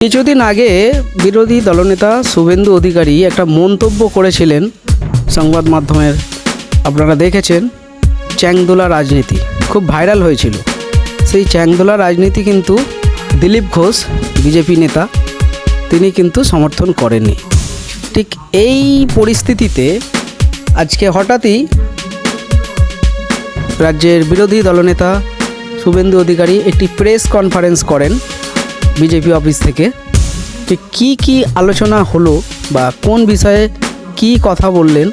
কিছুদিন আগে বিরোধী দলনেতা শুভেন্দু অধিকারী একটা মন্তব্য করেছিলেন সংবাদ মাধ্যমের, আপনারা দেখেছেন। চ্যাংদোলা রাজনীতি খুব ভাইরাল হয়েছিল। সেই চ্যাংদোলা রাজনীতি কিন্তু দিলীপ ঘোষ বিজেপি নেতা তিনি কিন্তু সমর্থন করেননি। ঠিক এই পরিস্থিতিতে আজকে হঠাৎই রাজ্যের বিরোধী দলনেতা শুভেন্দু অধিকারী একটি প্রেস কনফারেন্স করেন বিজেপি অফিস থেকে। ঠিক কী আলোচনা হলো বা কোন বিষয়ে কি কথা বললেন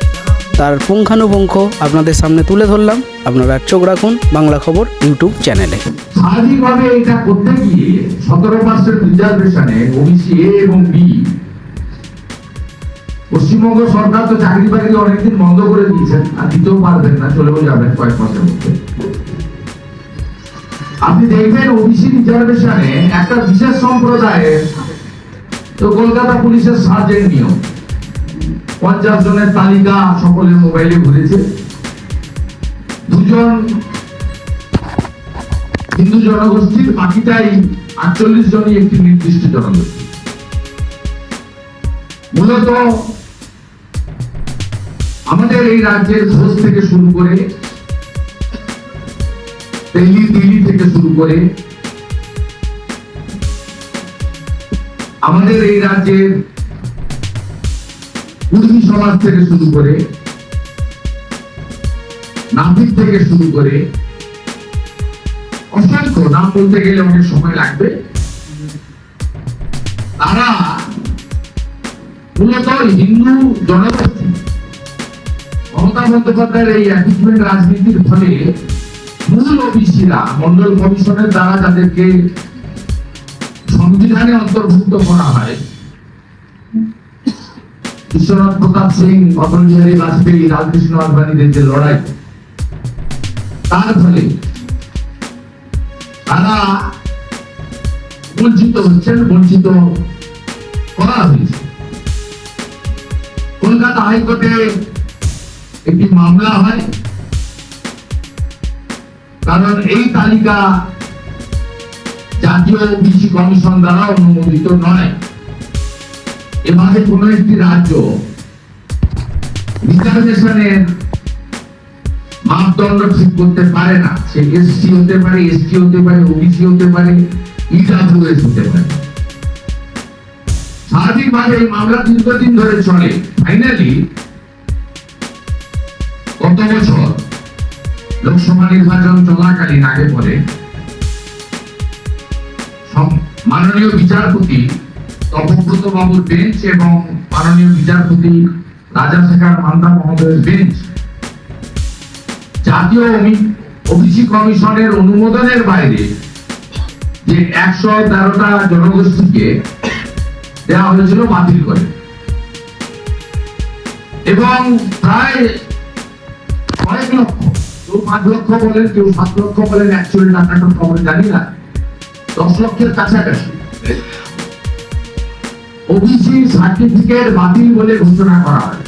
তার পুঙ্খানুপুঙ্খ আপনাদের সামনে তুলে ধরলাম। আপনারা চোখ রাখুন বাংলা খবর ইউটিউব চ্যানেলে। স্বাভাবিকভাবে এটা করতে গিয়ে 17% রিজার্ভেশনে ওবিসি এ এবং বি, পশ্চিমবঙ্গ সরকার তো চাকরি বাকরি অনেকদিন বন্ধ করে দিয়েছেন, আর দিতেও পারবেন না, চলেও যাবেন কয়েক মাসের মধ্যে। আপনি দেখবেন ওবিসি রিজার্ভেশনে একটা বিশেষ সম্প্রদায়ের, তো কলকাতা পুলিশের সার্জেন্ট নিয়ম 50 জনের তালিকা সকলের মোবাইলে ঘুরেছে। দুজন হিন্দু জনগোষ্ঠীর, বাকিটাই 48 জনই একটি নির্দিষ্ট জনগোষ্ঠী। মূলত আমাদের এই রাজ্যের ঘোষ থেকে শুরু করে, দিল্লি থেকে শুরু করে, আমাদের এই রাজ্যের কুর্মী সমাজ থেকে শুরু করে, নাপিত থেকে শুরু করে, অসংখ্য নাম বলতে গেলে অনেক সময় লাগবে, তারা মূলত হিন্দু জনগোষ্ঠী। মমতা বন্দ্যোপাধ্যায়ের এই অ্যাপিচমেন্ট রাজনীতির ফলে মূল ওবিসিরা মন্ডল কমিশনের দ্বারা যাদেরকে সংবিধানে অন্তর্ভুক্ত করা হয়, বিশ্বনাথ প্রতাপ সিং, অটল বিহারী বাজপেয়ী, লালকৃষ্ণ আদবানীদের যে লড়াই, তার ফলে তারা বঞ্চিত হচ্ছেন, বঞ্চিত করা হয়েছে। কলকাতা হাইকোর্টে একটি মামলা হয়, কারণ এই তালিকা জাতীয় ওবিসি কমিশন দ্বারা অনুমোদিত নয়। এভাবে কোন একটি রাজ্য রিজার্ভেশনের মাপদণ্ড ঠিক করতে পারে না। সে এসসি হতে পারে, এসটি হতে পারে, ওবিসি হতে পারে, ইডব্লিউএস হতে পারে। স্বাভাবিকভাবে এই মামলা দীর্ঘদিন ধরে চলে। ফাইনালি গত বছর লোকসভা নির্বাচন চলাকালীন আগে পরে মাননীয় বিচারপতি তপব্রত বাবুর বেঞ্চ এবং মাননীয় বিচারপতি রাজাশেখর মান্তা মহোদয়ের বেঞ্চ জাতীয় ওবিসি কমিশনের অনুমোদনের বাইরে যে 113টা জনগোষ্ঠীকে দেওয়া হয়েছিল বাতিল করে, এবং প্রায় কয়েক লক্ষ, কেউ 5 লক্ষ বলেন, কেউ 7 লক্ষ বলেন, অ্যাকচুয়ালি টাকাটা খবর জানি না, 10 লক্ষের কাছাকাছি ওবিসি সার্টিফিকেট বাতিল বলে ঘোষণা করা হয়।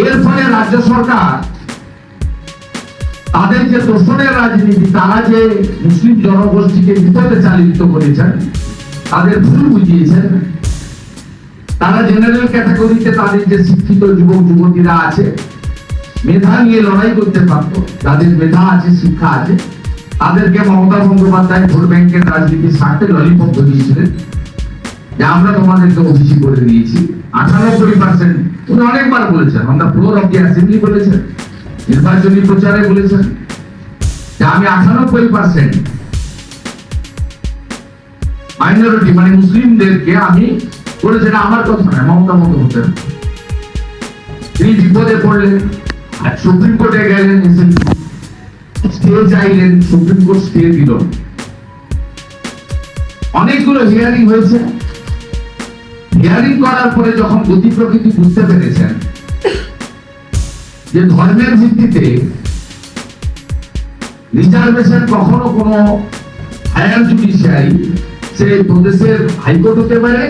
এর ফলে রাজ্য সরকার তাদের যে তোষণের রাজনীতি, তারা যে মুসলিম জনগোষ্ঠীকে বিপদে চালিত করেছেন, তাদের ভুল বুঝিয়েছেন। তারা জেনারেল ক্যাটাগরিতে তাদের যে শিক্ষিত যুবক যুবতীরা আছে, মেধা নিয়ে লড়াই করতে পারত, যাদের মেধা আছে, শিক্ষা আছে, তাদেরকে মমতা বন্দ্যোপাধ্যায় ভোট ব্যাংকের রাজনীতির স্বার্থে ললিপপ দিয়েছিলেন যে আমরা তোমাদেরকে ওবিসি করে দিয়েছি। 98% উনি অনেকবার বলেছেন, on the floor of the assembly বলেছেন, নির্বাচনী প্রচারে বলেছেন যে আমি 98% মাইনরিটি মানে মুসলিমদেরকে আমি বলেছেন। আমার কথা নয়, মমতা বন্দ্যোপাধ্যায়। তিনি বিপদে পড়লেন, সুপ্রিম কোর্টে গেলেন, স্টে চাইলেন, সুপ্রিম কোর্ট স্টে দিল। অনেকগুলো হিয়ারিং হয়েছে। হিয়ারিং করার পরে যখন গতি প্রকৃতি বুঝতে পেরেছেন যে ধর্মের ভিত্তিতে রিজার্ভেশন কখনো কোনো হায়ার জুডিশিয়ারি, সে প্রদেশের হাইকোর্ট হতে পারে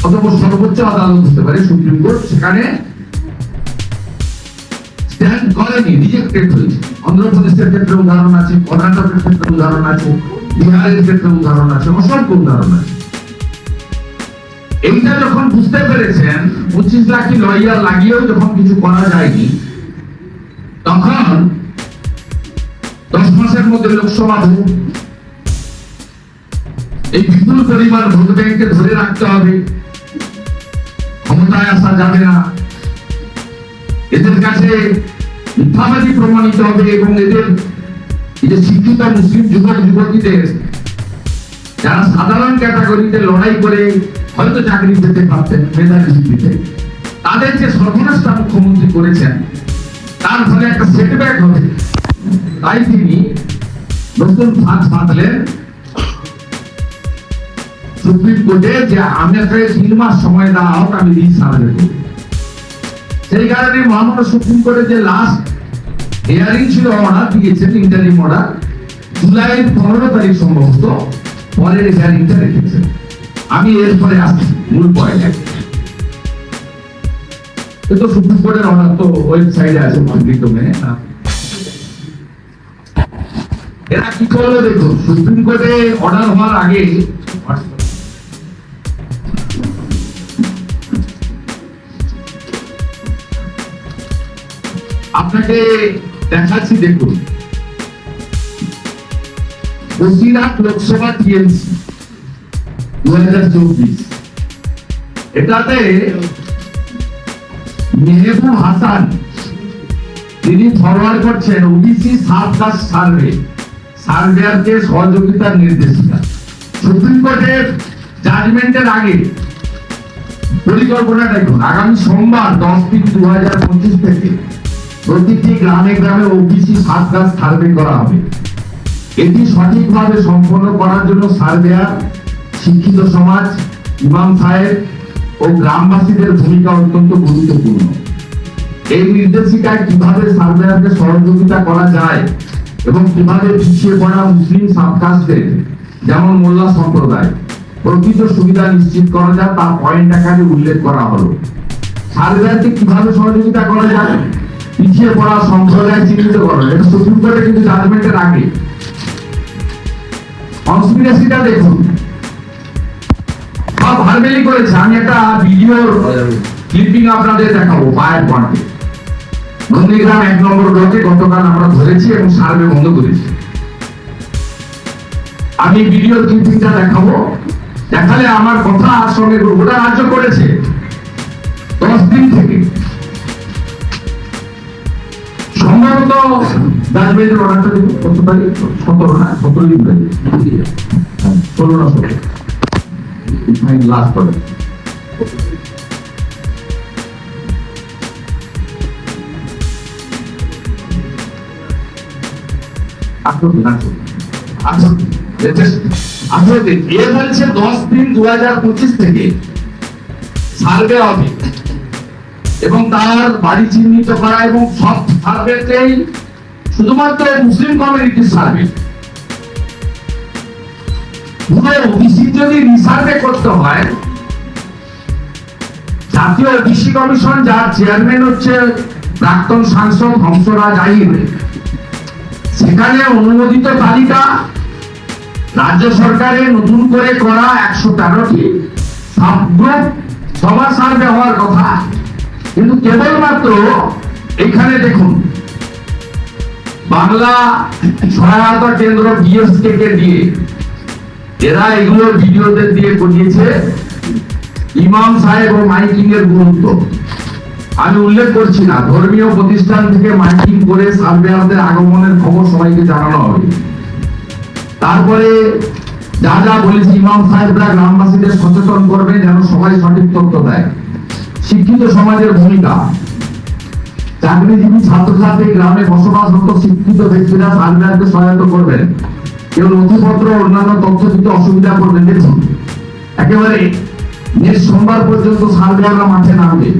অথবা সর্বোচ্চ আদালত হতে পারে, সুপ্রিম কোর্ট, সেখানে ব্যান করেনি, রিজেক্টেড হয়েছে। অন্ধ্রপ্রদেশের ক্ষেত্রে উদাহরণ আছে, কর্ণাটকের ক্ষেত্রে উদাহরণ আছে, বিহারের ক্ষেত্রে উদাহরণ আছে, অসংখ্য উদাহরণ আছে। এইটা যখন বুঝতে পেরেছেন, 25 লাখ লয়ার লাগিয়েও যখন কিছু করা যায়নি, তখন 10 মাসের মধ্যে লোকসভা ভোট, এই বিপুল পরিমাণ ভোট ব্যাংকে ধরে রাখতে হবে, ক্ষমতায় আসা যাবে না, এদের কাছে মিথ্যাবাদী প্রমাণিত হবে এবং এদের এই যে শিক্ষিত মুসলিম যুবক যুবতীদের যারা সাধারণ ক্যাটাগরিতে লড়াই করে হয়তো চাকরি পেতে পারতেন মেধার ভিত্তিতে, তাদের যে সর্বনাশটা মুখ্যমন্ত্রী করেছেন, তার ফলে একটা সেটব্যাক হবে। তাই তিনি নতুন ফাঁদ পাতলেন সুপ্রিম কোর্টে যে আমাকে 3 মাস সময় দেওয়া হোক, আমি রিসার্ভে করব। সেই কারণে মহামান্য সুপ্রিম কোর্টে যে লাস্ট হিয়ারিং ছিল, অর্ডার দিয়েছেন ইন্টারিম অর্ডার, জুলাইয়ের 15 তারিখ সম্ভবত পরের হিয়ারিংটা রেখেছেন। আমি এরপরে আসছি মূল পয়েন্টে। তো সুপ্রিম কোর্টের অর্ডার তো ওয়েবসাইটে আছে, পাবলিক ডোমেইনে। এরা কি করলো দেখো, সুপ্রিম কোর্টে অর্ডার হওয়ার আগে আপনাকে দেখাচ্ছি, দেখুন বসিরহাট লোকসভা টিএমসি 2024, এটাতে মেহবুব হাসান তিনি ফরওয়ার্ড করছেন ওবিসি সাবকাস্ট সার্ভেয়ারকে সহযোগিতার নির্দেশিকা। সুপ্রিম কোর্টের জাজমেন্টের আগে পরিকল্পনা দেখুন, আগামী সোমবার 10/3/2025 থেকে প্রতিটি গ্রামে গ্রামে ওবিসি সাবকাস্ট সার্ভে করা হবে। এটি সঠিকভাবে সম্পন্ন করার জন্য সার্ভেয়ার, শিক্ষিত সমাজ, ইমাম সাহেব ও গ্রামবাসীদের ভূমিকা অত্যন্ত গুরুত্বপূর্ণ। এই নির্দেশিকায় কিভাবে সার্ভেয়ারকে সহযোগিতা করা যায় এবং কিভাবে পিছিয়ে পড়া মুসলিম সাবকাস্টদের যেমন মোল্লা সম্প্রদায় প্রকৃত সুবিধা নিশ্চিত করা যায় তার পয়েন্ট আকারে উল্লেখ করা হলো। সার্ভেয়ারকে কিভাবে সহযোগিতা করা যায়, পিছিয়ে পড়া সম্প্রদায় চিহ্নিত করা, এটা সুপ্রিম কোর্টে কিন্তু জাজমেন্টের আগে। কনস্পিরেসিটা দেখুন, সব ভারবেলি করেছে। আমি একটা ভিডিওর ক্লিপিং আপনাদের দেখাবো পায়ের পয়েন্টে। নন্দীগ্রাম 1 নম্বর ব্লকে গতকাল আমরা ধরেছি এবং সার্ভে বন্ধ করেছি। আমি ভিডিও ক্লিপিংটা দেখাবো, দেখালে আমার কথা সঙ্গে গোটা রাজ্য করেছে 10 দিন থেকে। সম্ভবত জাজমেন্টের অর্ডারটা দেখুন, কত তারিখ? 17 না 17 জুলাই, 16 না 17 লাস্ট অর্ডার। এ বলছে 10/3/2025 থেকে সার্ভে হবে এবং তার বাড়ি চিহ্নিত করা, এবং সব সার্ভেতেই শুধুমাত্র মুসলিম কমিউনিটির সার্ভে। পুরো ওবিসি যদি রিসার্ভে করতে হয়, জাতীয় ওবিসি কমিশন যার চেয়ারম্যান হচ্ছে প্রাক্তন সাংসদ হংসরাজ আহির, সেখানে অনুমোদিত তালিকা রাজ্য সরকারের নতুন করে করা 113টি সাবগ্রুপ সবার সার্ভে হওয়ার কথা, কিন্তু কেবলমাত্র এখানে দেখুন বাংলা সহায়তা কেন্দ্র বিএসকে কে দিয়ে এরা এগুলো ভিডিওদের দিয়ে করিয়েছে। ইমাম সাহেব ও মাইকিং এর গুরুত্ব আমি উল্লেখ করছি না, ধর্মীয় প্রতিষ্ঠান থেকে মাইকিং করে সার্ভেয়ারদের আগমনের খবর সবাইকে জানানো হবে। তারপরে যা যা বলেছি, ইমাম সাহেবরা গ্রামবাসীদের সচেতন করবে যেন সবাই সঠিক তথ্য দেয়। শিক্ষিত সমাজের ভূমিকা, চাকরিজীবী ছাত্রছাত্রী গ্রামে বসবাসরত শিক্ষিত ব্যক্তিরা সার্ভেয়ারকে সহায়তা করবেন। কেউ নথিপত্র অন্যান্য তথ্য দিতে অসুবিধা করবেন। দেখুন একেবারে নেক্সট সোমবার পর্যন্ত সার্ভেয়াররা মাঠে নামবে।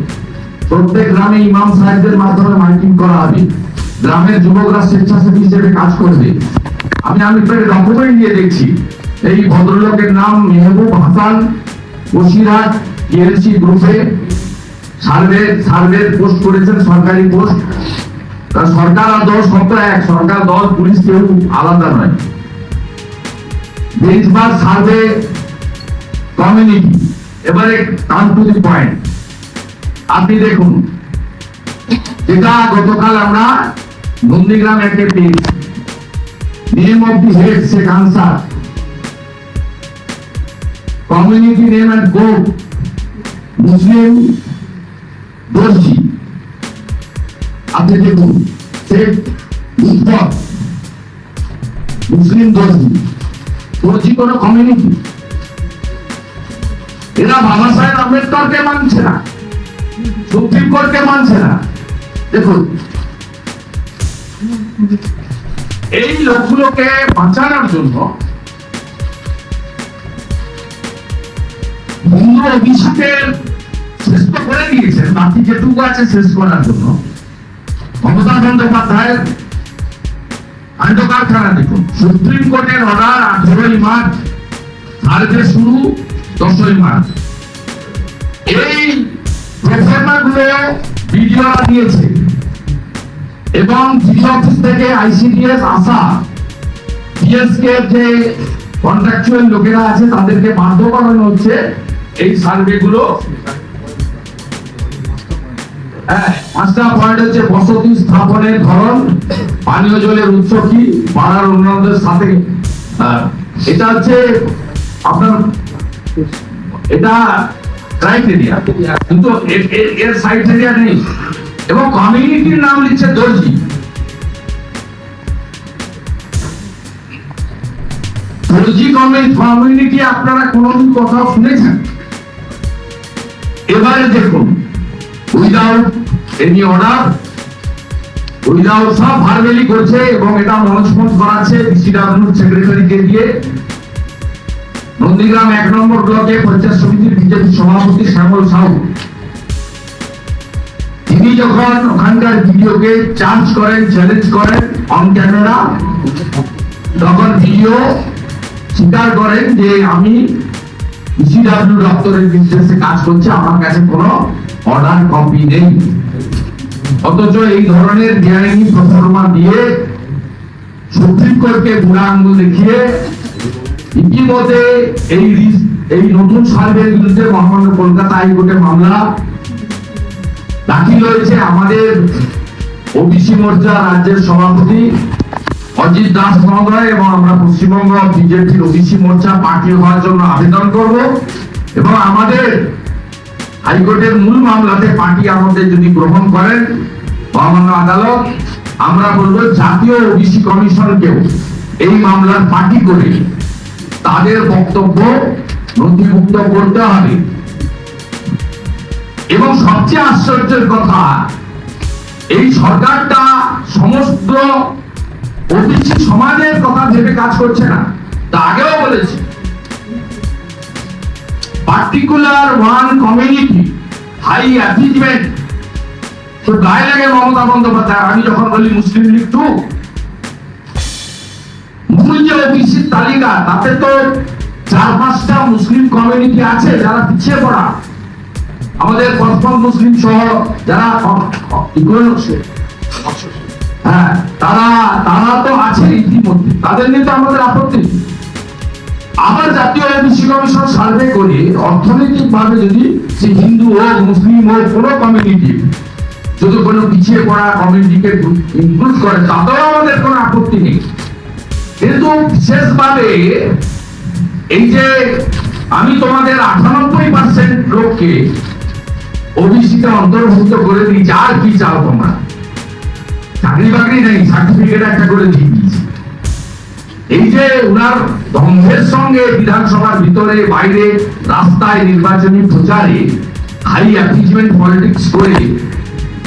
প্রত্যেক গ্রামে ইমাম সাহেবদের মাধ্যমে মাইকিং করা হবে। গ্রামের যুবকরা স্বেচ্ছাসেবী হিসেবে কাজ করবে। আমি ডকুমেন্ট দিয়ে দেখছি, এই ভদ্রলোকের নাম মেহবুব হাসান, বসিরহাট টিএলসি গ্রুপে সার্ভে পোস্ট করেছেন, সরকারি পোস্ট। কারণ সরকার আর দল শব্দ এক, সরকার দল পুলিশ কেউ আলাদা নয়। বেঞ্চমার্ক সার্ভে কমিউনিটি, এবারে কাম টু দি পয়েন্ট। আপনি দেখুন, যেটা গতকাল আমরা নন্দীগ্রাম একটা পেয়েছি, name of the head Sheikh Ansar, community name and code Muslim Darzi. আপনি দেখুন, শেখ মুস্তফা মুসলিম দর্জি, দর্জি কোন কমিউনিটি? এরা বাবা সাহেব আম্বেদকরকে মানছে না, সুপ্রিম কোর্টকে মানছে না। দেখুন, এই লোকগুলোকে বাঁচানোর জন্য হিন্দু অভিষেকের শেষ তো করে দিয়েছেন, বাকি যেটুকু আছে শেষ করার জন্য মমতা বন্দ্যোপাধ্যায়ের কাণ্ডকারখানা দেখুন। সুপ্রিম কোর্টের অর্ডার 18ই মার্চ, সার্ভে শুরু 10ই মার্চ। এই প্রফেসর গুলো ভিডিও দিয়েছে এবং জিডি অফিস থেকে আইসিডিএস আসা বিএসকে যে কন্ট্রাকচুয়াল লোকেরা আছে তাদেরকে বাধ্য করানো হচ্ছে এই সার্ভে গুলো। পাঁচটা পয়েন্ট হচ্ছে বসতি স্থাপনের ধরন, পানীয় জলের উৎস কি, পাড়ার উন্নয়নের সাথে, এটা হচ্ছে আপনার, এটা ক্রাইটেরিয়া, কিন্তু এর সাইটেরিয়া নেই। এবং কমিউনিটির নাম লিখছে দর্জি। দর্জি কমিউনিটি আপনারা কোনদিন কোথাও শুনেছেন? এবারে দেখুন, উইদাউট এনি অর্ডার, উইদাউট সব ভার্বেলি করছে এবং এটা মনোস্পন্স করাচ্ছে বিসিডব্লিউ সেক্রেটারিকে দিয়ে। নন্দীগ্রাম 1 নম্বর ব্লকে পঞ্চায়েত সমিতির বিজেপি সভাপতি শ্যামল সাহু, তিনি যখন ওখানকার ভিডিওকে চার্জ করেন, চ্যালেঞ্জ করেন অন ক্যামেরা, তখন ভিডিও স্বীকার করেন যে আমি বিসিডব্লিউ দপ্তরের নির্দেশে কাজ করছি, আমার কাছে কোনো অর্ডার কপি নেই। অথচ এই ধরনের বেআইনি প্রফরমা দিয়ে সুপ্রিম কোর্টকে বুড়া আঙুল দেখিয়ে ইতিমধ্যে এই নতুন সার্ভের বিরুদ্ধে মহামান্য কলকাতা হাইকোর্টে মামলা দাখিল হয়েছে। আমাদের ওবিসি মোর্চা রাজ্যের সভাপতি অজিত দাস মহোদয় এবং আমরা পশ্চিমবঙ্গ বিজেপির ওবিসি মোর্চা পার্টি হওয়ার জন্য আবেদন করব এবং আমাদের হাইকোর্টের মূল মামলাতে পার্টি আমাদের যদি গ্রহণ করেন মহামান্য আদালত, আমরা বলবো জাতীয় ওবিসি কমিশনকেও এই মামলার পার্টি করে তাদের বক্তব্য নথিভুক্ত করতে হবে। এবং সবচেয়ে আশ্চর্যের কথা, এই সরকারটা সমস্ত ওবিসি সমাজের কথা ভেবে কাজ করছে না। তা আগেও বলেছি, particular one community high achievement তো গায়ে লাগে মমতা বন্দ্যোপাধ্যায়। আমি যখন বলি মুসলিম লীগ 2, মূল যে ওবিসির তালিকা তাতে তো 4-5টা মুসলিম কমিউনিটি আছে যারা পিছিয়ে পড়া, আমাদের কসম মুসলিম সহ যারা হ্যাঁ তারা তো আছে ইতিমধ্যে, তাদের নিয়ে তো আমাদের আপত্তি। আবার জাতীয় ওবিসি কমিশন সার্ভে করে অর্থনৈতিক ভাবে যদি সে হিন্দু হোক, মুসলিম হোক, কোন কমিউনিটি যদি কোনো পিছিয়ে পড়া কমিউনিটিকে ইনক্লুড করে, তাতেও আমাদের কোনো আপত্তি নেই। কিন্তু বিশেষভাবে এই যে আমি তোমাদের 98% লোককে ওবিসিতে অন্তর্ভুক্ত করে দিয়েছি, আর কি চাও তোমরা? চাকরি বাকরি নেই, সার্টিফিকেট একটা করে দিয়ে দিয়েছি। এই যে উনার দম্ভের সঙ্গে বিধানসভার ভিতরে বাইরে রাস্তায় নির্বাচনী প্রচারে হাই অ্যাচিভমেন্ট পলিটিক্স করে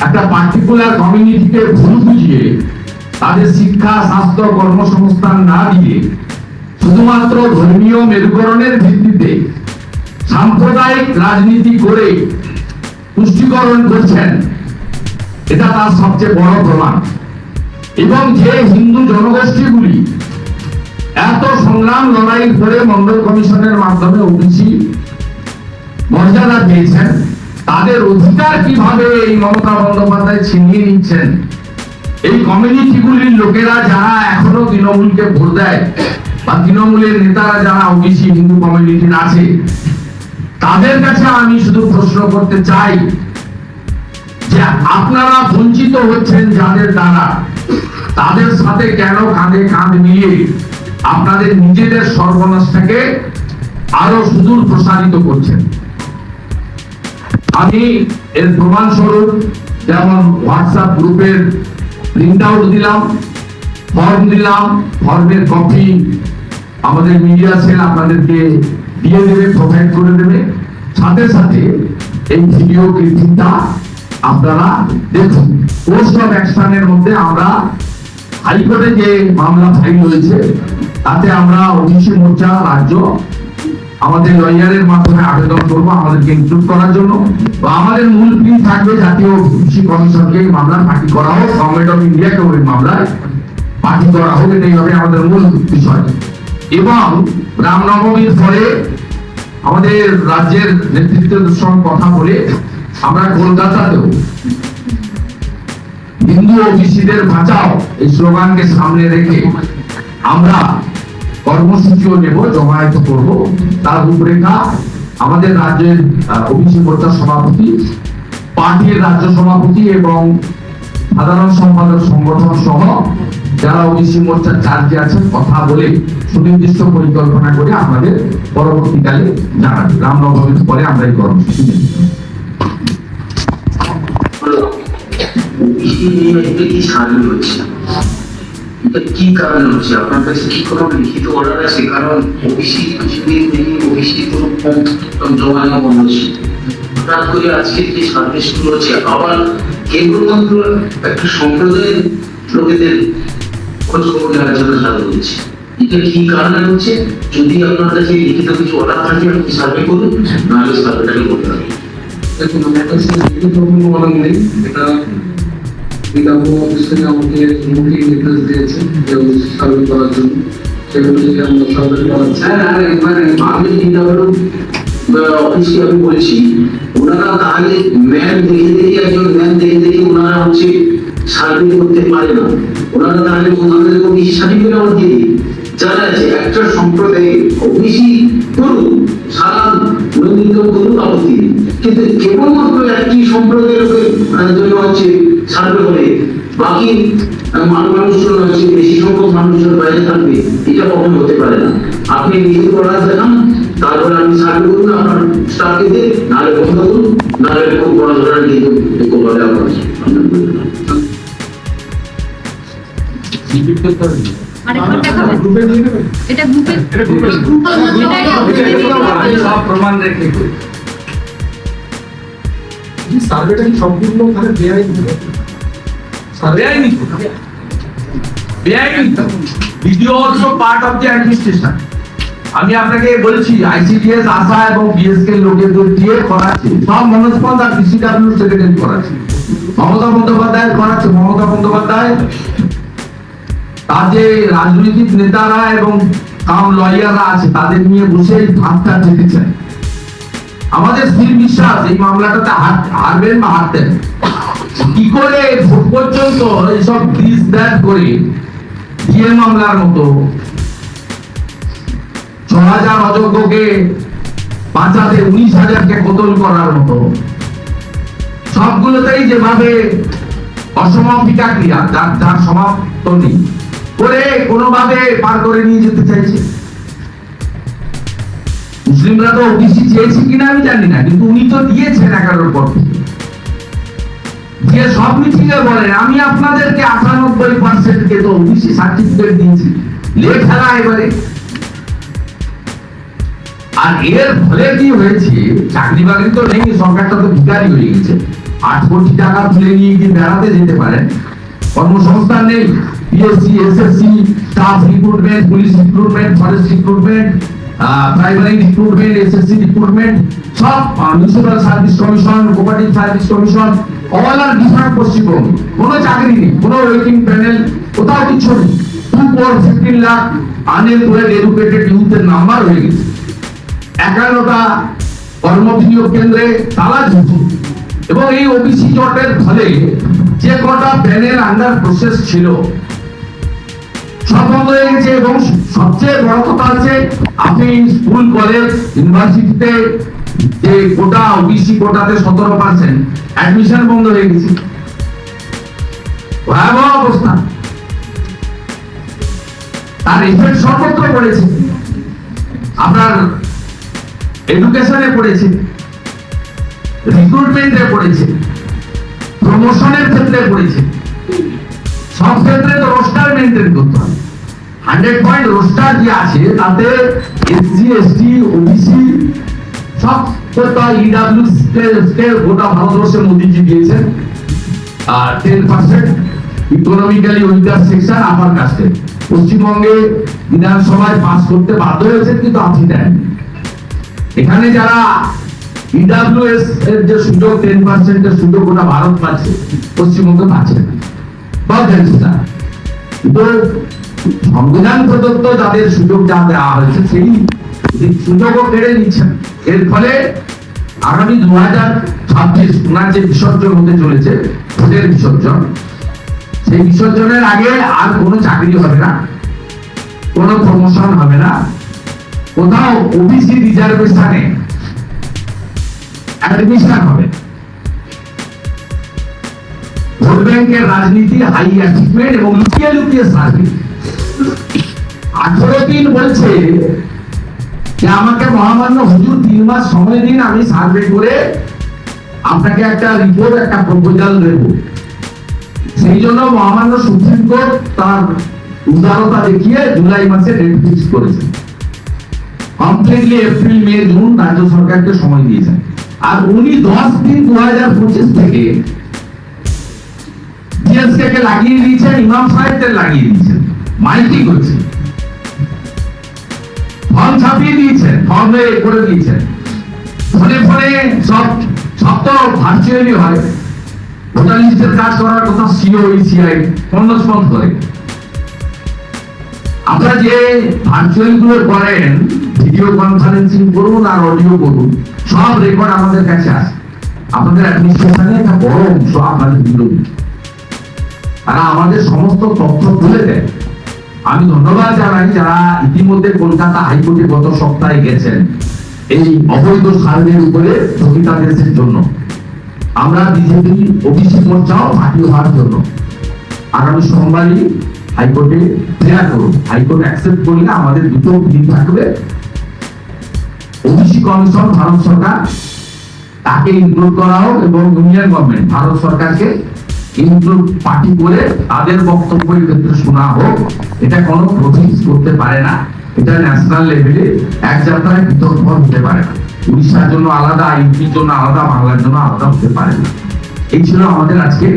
একটা পার্টিকুলার কমিউনিটিকে ভুল বুঝিয়ে তাদের শিক্ষা, স্বাস্থ্য, কর্মসংস্থান না দিয়ে শুধুমাত্র ধর্মীয় মেরুকরণের ভিত্তিতে সাম্প্রদায়িক রাজনীতি করে তুষ্টিকরণ করছেন, এটা তার সবচেয়ে বড় প্রমাণ। এবং যে হিন্দু জনগোষ্ঠীগুলি এত সংগ্রাম লড়াই করে মন্ডল কমিশনের মাধ্যমে ওবিসি মর্যাদা পেয়েছেন, তাদের অধিকার কিভাবে এই মমতা বন্দ্যোপাধ্যায় ছিনিয়ে নিচ্ছেন, এই কমিউনিটিগুলির লোকেরা যারা এখনো তৃণমূলকে ভোট দেয় বা তৃণমূলের নেতারা যারা ওবিসি হিন্দু কমিউনিটির আছে, তাদের কাছে আমি শুধু প্রশ্ন করতে চাই যে আপনারা বঞ্চিত হচ্ছেন যাদের দ্বারা, তাদের সাথে কেন কাঁধে কাঁধ মিলিয়ে আপনাদের নিজেদের সর্বনাশটাকে আরো সুদূর প্রসারিত করছেন। আমি এর প্রমাণস্বরূপ যেমন হোয়াটসঅ্যাপ গ্রুপের প্রিন্ট আউট দিলাম, ফর্ম দিলাম, ফর্মের কপি আমাদের মিডিয়া সেল আপনাদেরকে দিয়ে দেবে, প্রোভাইড করে দেবে। সাথে সাথে এই ভিডিও ক্লিপটা আপনারা দেখুন। পোস্ট অফ অ্যাকশনের মধ্যে আমরা হাইকোর্টে যে মামলা ফাইল হয়েছে তাতে আমরা ওবিসি মোর্চা রাজ্য আমাদের লয়ারের মাধ্যমে আবেদন করবো আমাদেরকে ইনক্লুড করার জন্য। বা আমাদের মূল প্লি থাকবে জাতীয় কৃষি কমিশনকে এই মামলা পার্টি করা হোক, গভর্নমেন্ট অফ ইন্ডিয়াকে ওই মামলায় পার্টি করা হোক, এটাই হবে আমাদের মূল বিষয়। এবং রামনবমীর পরে আমাদের রাজ্যের নেতৃত্বের সঙ্গে কথা বলে আমরা কলকাতাতেও হিন্দু ওবিসিদের বাঁচাও এই স্লোগানকে সামনে রেখে আমরা কর্মসূচিও নেব, জমায়েত করব। তার রূপরেখা আমাদের রাজ্যের ওবিসি মোর্চার সভাপতি, পার্টির রাজ্য সভাপতি এবং সাধারণ সম্পাদক সংগঠন সহ যারা ওবিসি মোর্চার চার্জে আছেন কথা বলে সুনির্দিষ্ট পরিকল্পনা করে আমাদের পরবর্তীকালে জানাবে। রামনবমীর পরে আমরা এই কর্মসূচি নেব। কি সাহায্য হচ্ছে, কি কারণে হচ্ছে? আপনার কাছে কি কোনো লিখিত অর্ডার আছে? কারণ ওবিসি কিছুদিন থেকে ওবিসি কোনো ফর্ম জমা নেওয়া বন্ধ ছিল, হঠাৎ করে আজকে যে সার্ভে শুরু হচ্ছে, আবার কেবলমাত্র একটা সম্প্রদায়ের লোকেদের খোঁজ খবর নেওয়ার জন্য সার্ভে হচ্ছে। এটা কি কারণে হচ্ছে? যদি আপনার কাছে লিখিত কিছু অর্ডার থাকে আপনি সার্ভে করুন, নাহলে সার্ভেটাকে করতে হবে। দেখুন, আমার কাছে লিখিত কোনো অর্ডার নেই। এটা বিধানসভা অফিস থেকে আমাকে নোটিশ নির্দেশ দিয়েছে যে সার্ভে করার জন্য, সেগুলো থেকে আমরা সার্ভে করাচ্ছি। আমি অফিসকে আমি বলছি, ওনারা তাহলে ম্যান দেখে দেখে একজন ম্যান দেখে দেখে ওনারা হচ্ছে সার্ভে করতে পারে না। ওনারা তাহলে ওনাদের ওবিসি সার্টিফিকেট আমার দিয়ে দিই, যারা আছে একটা সম্প্রদায়ে ওবিসি করুন, সারা নন্দিত করুন, আপত্তি নেই। কিন্তু কেবলমাত্র একটি সম্প্রদায়ের জন্য হচ্ছে সার্ভে করে, বাকি মানুষজন হচ্ছে বেশি সংখ্যক মানুষজন বাইরে থাকবে, এটা কখনো হতে পারে না। আপনি নিজে করা দেখান, তারপরে আপনি সার্ভে করুন, আপনার স্টাফকে দিয়ে, নাহলে বন্ধ করুন, নাহলে খুব বড় ধরনের কিন্তু করলে আপনার সার্ভেটা কি সম্পূর্ণ বেআইনি? Video also part of the administration. আমি আপনাকে বলছি আইসিডিএস, আশা এবং বিএসকে লোকেদের দিয়ে করাচ্ছি, সব মনস্পন্দ আর ডিসিডব্লিউ সেক্রেটারি করাচ্ছি, মমতা বন্দ্যোপাধ্যায় করাচ্ছে। মমতা বন্দ্যোপাধ্যায় তার যে রাজনৈতিক নেতারা এবং কাম লয়াররা আছে তাদের নিয়ে বসে এই ভাবটা চেপেছেন। আমাদের স্থির বিশ্বাস এই মামলাটাতে হারবেন বা হারতেন। কি করে ভোট পর্যন্ত এইসব গ্রিস ব্যাট করে দিয়ে মামলার মতো ৬,০০০ অযোগ্যকে বাঁচাতে ১৯,০০০কে কতল করার মতো সবগুলোতেই যেভাবে অসমাপিকা ক্রিয়া যার সমাপ্ত নেই করে কোনোভাবে পার করে নিয়ে যেতে চাইছে। মুসলিমরা তো ওবিসি চেয়েছে কিনা আমি জানি না, কিন্তু উনি তো দিয়েছেন 11 পর যে সব মিটিং এ বলেন আমি আপনাদেরকে ৯৮% কে তো ওবিসি সার্টিফিকেট দিয়েছি, লেট খেলা এবারে। আর এর ফলে কি হয়েছে, চাকরি বাকরি তো নেই, সরকারটা তো ভিখারি হয়ে গেছে। ৮ কোটি টাকা তুলে নিয়ে গিয়ে বেড়াতে যেতে পারেন, কর্মসংস্থান নেই। PSC, SSC, staff recruitment, police recruitment, forest recruitment, primary recruitment, SSC recruitment, সব municipal service commission, cooperative service commission, all are different পশ্চিমবঙ্গে কোনো চাকরি নেই, কোনো ওয়েটিং প্যানেল, কোথাও কিছু নেই। 2.15 লাখ আনএমপ্লয়েড এডুকেটেড ইউথের নাম্বার হয়ে গেছে। 11টা কর্মবিনিয়োগ কেন্দ্রে তালা ঝুলছে। এবং এই ওবিসি জটের ফলে যে কটা প্যানেল আন্ডার প্রসেস ছিল সব বন্ধ হয়ে গেছে। এবং সবচেয়ে বড় কথা হচ্ছে আপনি স্কুল কলেজ ইউনিভার্সিটিতে যে কোটা ওবিসি কোটাতে 17% অ্যাডমিশন বন্ধ হয়ে গেছে, ভয়াবহ অবস্থা। তার ইফেক্ট সর্বত্র পড়েছে, আপনার এডুকেশনে পড়েছে, রিক্রুটমেন্টে পড়েছে, প্রমোশনের ক্ষেত্রে পড়েছে। সব ক্ষেত্রে তো রোস্টার মেনটেন করতে হবে। 100 পয়েন্ট রোস্টার যে আছে তাতে এসসি এসটি ওবিসি সব করতে হয়। ইডাব্লিউ স্কেল গোটা ভারতবর্ষে মোদীজি দিয়েছেন, আর 10% ইকোনমিক্যালি উইকার সেকশন আপার কাস্টে পশ্চিমবঙ্গে বিধানসভায় পাস করতে বাধ্য হয়েছেন, কিন্তু আপনি দেন। এখানে যারা ইডাব্লিউএস এর যে সুযোগ 10% এর সুযোগ গোটা ভারত পাচ্ছে, পশ্চিমবঙ্গে পাচ্ছে না। কিন্তু সংবিধান প্রদত্ত যাদের সুযোগ যা দেওয়া হয়েছে সেই সুযোগও কেড়ে নিচ্ছেন। এর ফলে আগামী 2026 ওনার যে বিসর্জন হতে চলেছে, ভোটের বিসর্জন, সেই বিসর্জনের আগে আর কোনো চাকরি হবে না, কোনো প্রমোশন হবে না, কোথাও ওবিসি রিজার্ভেশনে অ্যাডমিশন হবে। ভোট ব্যাংকের রাজনীতি, হাই অ্যাচিভমেন্ট এবং লুকিয়ে লুকিয়ে সার্ভে। 18 দিন বলছে যে আমাকে মহামান্য হুজুর 3 মাস সময় দিন, আমি সার্ভে করে আপনাকে একটা রিপোর্ট, একটা প্রপোজাল দেব। সেই জন্য মহামান্য সুপ্রিম কোর্ট তার উদারতা দেখিয়ে জুলাই মাসে ডেট ফিক্স করেছে। কমপ্লিটলি এপ্রিল মে জুন রাজ্য সরকারকে সময় দিয়েছেন। আর উনি 10 দিন 2025 থেকে জিএসকে কে লাগিয়ে দিয়েছেন, ইমাম সাহেবদের লাগিয়ে দিয়েছেন, মাইকিং হচ্ছে, ফর্ম ছাপিয়ে দিয়েছেন, ফর্মে করে দিয়েছেন, ফোনে ফোনে সব তো ভার্চুয়ালি হয়। ভোটার লিস্টের কাজ করার কথা সিও ইসিআই কর্মস্পন্দ করে। আপনারা যে ভার্চুয়াল গুলো করেন, ভিডিও কনফারেন্সিং করুন আর অডিও করুন, সব রেকর্ড আমাদের কাছে আছে। আপনাদের অ্যাডমিনিস্ট্রেশনে একটা বড় অংশ আপনাদের বিরোধী, তারা আমাদের সমস্ত তথ্য তুলে দেয়। আমি ধন্যবাদ জানাই যারা ইতিমধ্যে কলকাতা হাইকোর্টে গত সপ্তাহে গেছেন এই অবৈধ সার্ভের উপরে স্থগিতাদেশের জন্য। আমরা বিজেপি ওবিসি মোর্চাও পার্টি হওয়ার জন্য আগামী সোমবারই হাইকোর্টে প্রেয়ার করুন। হাইকোর্ট অ্যাকসেপ্ট করলে আমাদের দুটো দিন থাকবে। ওবিসি কমিশন ভারত সরকার তাকে ইনক্লুড করা হোক এবং ইউনিয়ন গভর্নমেন্ট ভারত সরকারকে ইনক্লুড পার্টি করে তাদের বক্তব্য ক্ষেত্রে শোনা হোক। এটা কোনো প্রসেস করতে পারে না, এটা ন্যাশনাল লেভেলে এক যাত্রায় পৃথক হতে পারে না। উড়িষ্যার জন্য আলাদা, ইউপির জন্য আলাদা, বাংলার জন্য আলাদা হতে পারে না। এই ছিল আমাদের আজকে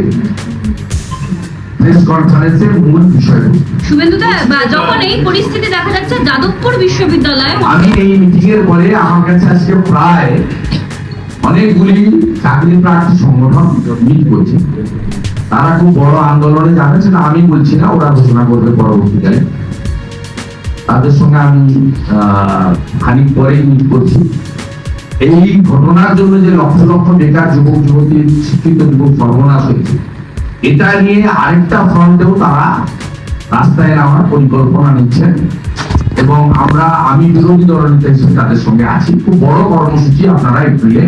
প্রেস কনফারেন্সের মূল বিষয়। শুভেন্দুদা, যখন এই পরিস্থিতি দেখা যাচ্ছে যাদবপুর বিশ্ববিদ্যালয়ে, আমি এই মিটিং এর পরে আমার কাছে আজকে প্রায় অনেকগুলি চাকরি প্রার্থী সংগঠন মিট করছে। তারা খুব বড় আন্দোলনে যাচ্ছে না, আমি বলছি না, ওরা ঘোষণা করবে পরবর্তীকালে। তাদের সঙ্গে আমি খানিক পরেই মিট করছি। এই ঘটনার জন্য যে লক্ষ লক্ষ বেকার যুবক যুবতী, শিক্ষিত যুবক সর্বনাশ হয়েছে, এটা নিয়ে আরেকটা ফ্রন্টেও তারা রাস্তায় নামার পরিকল্পনা নিচ্ছেন। এবং আমি বিরোধী দলনেতা হিসেবে তাদের সঙ্গে আছি। খুব বড় কর্মসূচি আপনারা এপ্রিলে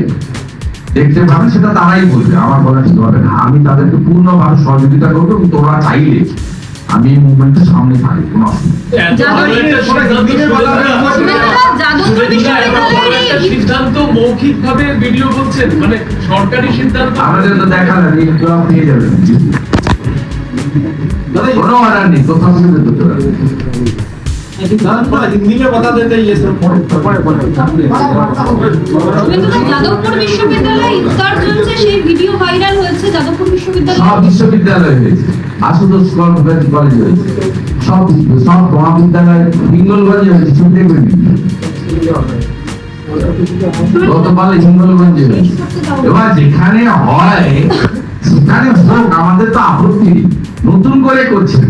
দেখতে পাবেন, সেটা তারাই বলবে, আমার বলা ঠিক হবে না। আমি তাদেরকে পূর্ণভাবে সহযোগিতা করবো, কিন্তু ওরা চাইলে আমি এই মুভমেন্টের সামনে থাকি, কোনো সিদ্ধান্ত মৌখিক ভাবে ভিডিও বলছেন, মানে সরকারি সিদ্ধান্ত আমাদের তো দেখা যাবে, পেয়ে যাবেন, কোনো অর্ডার নেই, কোথাও हिंदी में बता देते हैं ये सब। যাদবপুর বিশ্ববিদ্যালয়ে ইফতার চলছে, সেই ভিডিও ভাইরাল হয়েছে যাদবপুর বিশ্ববিদ্যালয়ে। সব বিশ্ববিদ্যালয় হয়েছে, আশুতোষ কলেজ হয়েছে, সব মহাবিদ্যালয়, হিঙ্গলগঞ্জে হয়েছে, শুনতে করিনি, গতকাল হিঙ্গলগঞ্জে হয়েছে। এবার যেখানে হয় সেখানে হোক, আমাদের তো আপত্তি, নতুন করে করছে।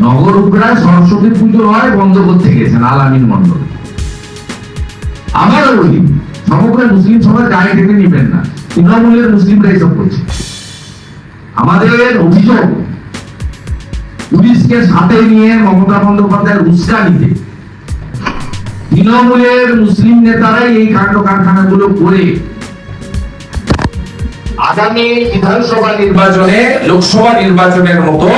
নগর উপরায় সরস্বতী পুজো হয়, বন্ধ করতে গেছেন আলামিন মন্ডল। আবারও বলি, সমগ্র মুসলিম সমাজ গায়ে টেনে নিবেন না, তৃণমূলের মুসলিমরা এসব করছে। আমাদের অভিযোগ পুলিশকে সাথে নিয়ে মমতা বন্দ্যোপাধ্যায়ের উস্কানিতে তৃণমূলের মুসলিম নেতারাই এই কাণ্ড কারখানাগুলো করে আগামী বিধানসভা নির্বাচনে লোকসভা নির্বাচনের মতো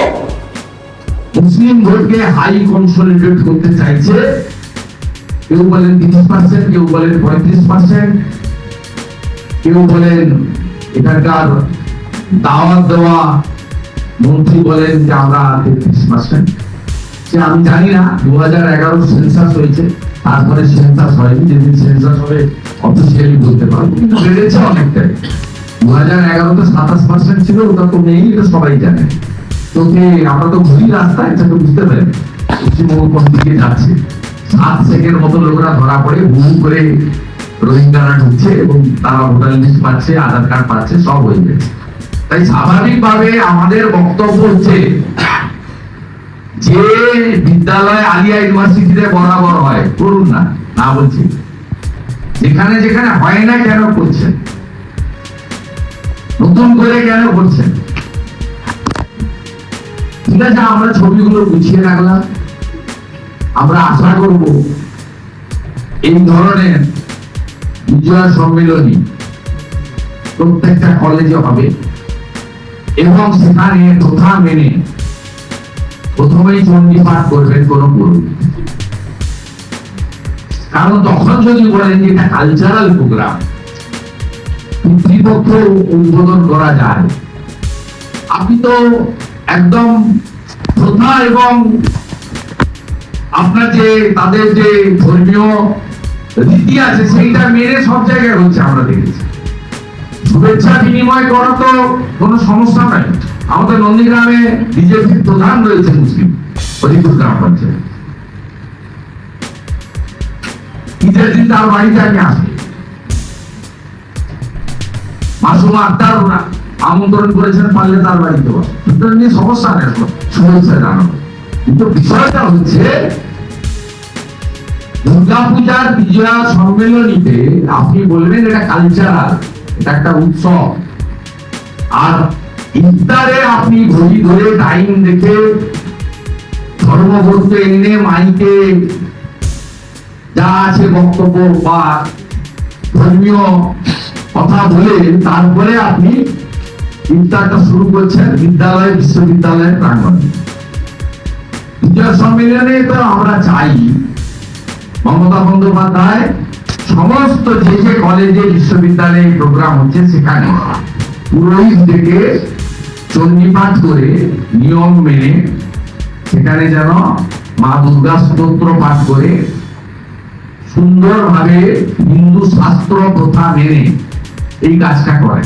মুসলিম ভোটকে হাই কনসলিডেট করতে চাইছে। কেউ বলেন 30%, কেউ বলেন 35%, কেউ বলেন এখানকার দাওয়াত দেওয়া মন্ত্রী বলেন যে আমরা 33%। সে আমি জানি না, 2011 সেন্সাস হয়েছে, তারপরে সেন্সাস হয়নি, যেদিন সেন্সাস হবে অফিসিয়ালি বলতে পারবো, কিন্তু বেড়েছে অনেকটাই। 2011-তে 27% ছিল, ওটা তো নেই, এটা সবাই জানে। তোকে আমরা তো ঘুরি রাস্তায়, এটা তো বুঝতে পারি পশ্চিমবঙ্গ কোন দিকে যাচ্ছে। 7 সেকেন্ড মতো লোকরা ধরা পড়ে, ভুল করে রোহিঙ্গারা ঢুকছে এবং তারা ভোটার লিস্ট পাচ্ছে, আধার কার্ড পাচ্ছে, সব হয়ে গেছে। তাই স্বাভাবিকভাবে আমাদের বক্তব্য হচ্ছে যে বিদ্যালয় আলিয়া ইউনিভার্সিটিতে বরাবর হয়, করুন না, না বলছি, যেখানে যেখানে হয় না কেন করছেন, নতুন করে কেন করছেন? ঠিক আছে, আমরা ছবিগুলো গুছিয়ে রাখলাম। আমরা আশা করব এই ধরনের বিজয় সম্মেলনী প্রত্যেকটা কলেজে হবে এবং সেখানে প্রথা মেনে প্রথমেই চণ্ডী পাঠ করবেন কোন পুরোহিত। কারণ তখন যদি বলেন যে এটা কালচারাল প্রোগ্রাম, কর্তৃপক্ষ উদ্বোধন করা যায়, আপনি তো একদম প্রথা এবং আপনার যে তাদের যে ধর্মীয় রীতি আছে সেইটা মেনে সব জায়গায় হচ্ছে, আমরা দেখেছি। শুভেচ্ছা বিনিময় করা তো কোনো সমস্যা নাই। আমাদের নন্দীগ্রামে বিজেপির প্রধান রয়েছে মুসলিম, হরিপুর গ্রাম পঞ্চায়েত। ঈদের দিন তার বাড়িতে আমি আসি, মাসুমা আক্তার আমন্ত্রণ করেছেন, পারলে তার বাড়িতে সুতরাং নিয়ে সমস্যা নেই, শুভেচ্ছা জানাবো। কিন্তু বিষয়টা হচ্ছে দুর্গা পূজার বিজয়া সম্মেলনীতে আপনি বলবেন এটা কালচারাল, এটা একটা উৎসব, আর ইফতারে আপনি ঘড়ি ধরে টাইম দেখে ধর্মগ্রন্থ এনে মাইকে যা আছে বক্তব্য বা ধর্মীয় কথা বলে তারপরে আপনি ইফতারটা শুরু করছেন বিদ্যালয় বিশ্ববিদ্যালয়ের প্রাঙ্গণে। বিজয় সম্মেলনে তো আমরা চাই মমতা বন্দ্যোপাধ্যায় সমস্ত যে কলেজে বিশ্ববিদ্যালয়ে প্রোগ্রাম হচ্ছে সেখানে পুরোহিত থেকে চণ্ডী পাঠ করে নিয়ম মেনে সেখানে যেন মা দুর্গা স্তোত্র পাঠ করে সুন্দরভাবে হিন্দু শাস্ত্র প্রথা মেনে এই কাজটা করে।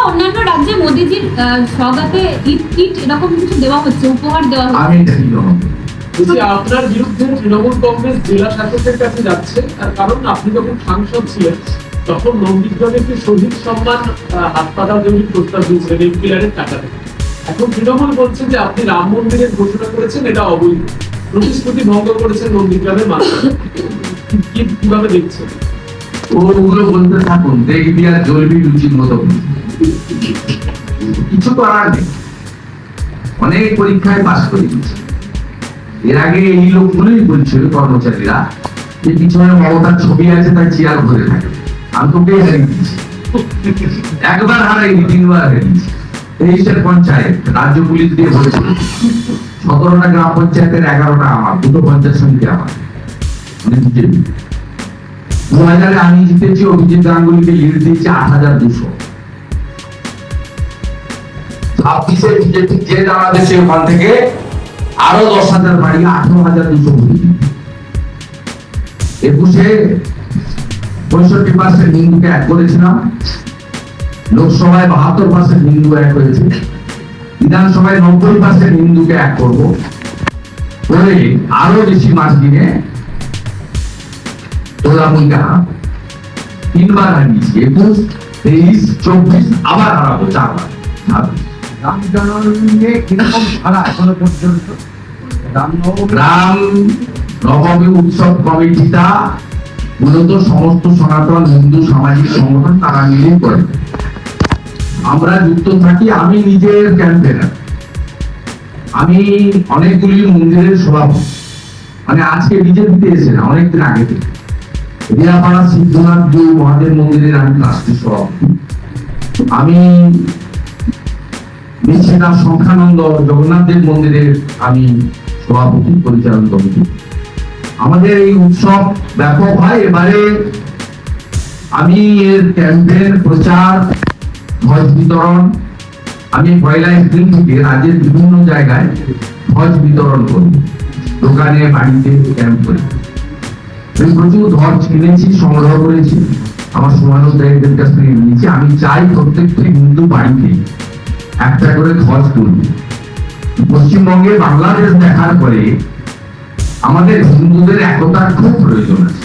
অন্যান্য রাজ্যে মোদিজির স্বাগতে ইট এরকম কিছু দেওয়া হচ্ছে, উপহার দেওয়া হচ্ছে। আমি এটা কি আপনার বিরুদ্ধে তৃণমূল কংগ্রেস জেলা শাসকের কাছে যাচ্ছে, তার কারণ আপনি যখন সাংসদ ছিলেন তখন নন্দীগ্রামে একটি শহীদ সম্মান হাসপাতাল তৈরির প্রস্তাব দিয়েছিলেন এই পিলারের টাকা থেকে। এখন তৃণমূল বলছে যে আপনি রাম মন্দিরের ঘোষণা করেছেন, এটা অবৈধ, প্রতিশ্রুতি ভঙ্গ করেছেন নন্দীগ্রামের মানুষ। কিভাবে দেখছেন? ওগুলো বলতে থাকুন, দেখবি আর জ্বলবি লুচির মতো। কিছু করার নেই, অনেক পরীক্ষায় পাশ করে দিচ্ছে। এর আগে এই লোকগুলোই বলছিল কর্মচারীরা যে পিছনে মমতার ছবি আছে, তাই চেয়ার ভরে থাকে। আমি তোকে হারিয়ে দিচ্ছি, একবার হারাইনি, 3 বার হারিয়েছি। 23 পঞ্চায়েত রাজ্য পুলিশ দিয়ে ভরে করেছি, 17টা গ্রাম পঞ্চায়েতের 11টা আমার, 2টো পঞ্চায়েত সমিতি আমার, মানে বিজেপি। 2000-এ আমি জিতেছি, অভিজিৎ গাঙ্গুলিকে লিড দিয়েছি 8200। 26-এ বিজেপি যে দাঁড়াতেছে ওখান থেকে আরো 10,000 বাড়িয়ে 18,200 ভোট। 21-এ 65% হিন্দুকে এক করেছিলাম, লোকসভায় 72% হিন্দু এক হয়েছে, বিধানসভায় 90% হিন্দুকে এক করবো করে আরো বেশি মাস দিনে তোলামুলকে হারাবো। 3 বার হারিয়েছি, 21, 23, 24, আবার হারাবো 4 বার। রাম নবমী উৎসব কমিটিটা মূলত সমস্ত সনাতন হিন্দু সামাজিক সংগঠন তারা মিলেই করে। আমরা যুক্ত থাকি। আমি নিজের ক্যাম্পেনার, আমি অনেকগুলি মন্দিরের সভাপতি, মানে আজকে বিজেপিতে এসে না, অনেকদিন আগে থেকে রিয়াপাড়া সিদ্ধনাথ জু মহাদেব মন্দিরের আমি ট্রাস্টি সভাপতি। আমি মেছেদা সংখ্যানন্দ জগন্নাথ দেব মন্দিরের আমি সভাপতি, পরিচালন কমিটি। আমাদের এই উৎসব ব্যাপক হয়। এবারে আমি এর ক্যাম্পেন, প্রচার, ধ্বজ বিতরণ, আমি পয়লা এপ্রিল থেকে রাজ্যের বিভিন্ন জায়গায় ধ্বজ বিতরণ করি, দোকানে, বাড়িতে ক্যাম্প করি। আমি প্রচুর ধ্বজ কিনেছি, সংগ্রহ করেছি, আমার সমানুদ্দায়ীদের কাছ থেকে নিয়েছি। আমি চাই প্রত্যেকটি হিন্দু বাড়িতে একটা করে ধ্বজ তুলব। পশ্চিমবঙ্গে বাংলাদেশ দেখার পরে আমাদের হিন্দুদের একতার খুব প্রয়োজন আছে।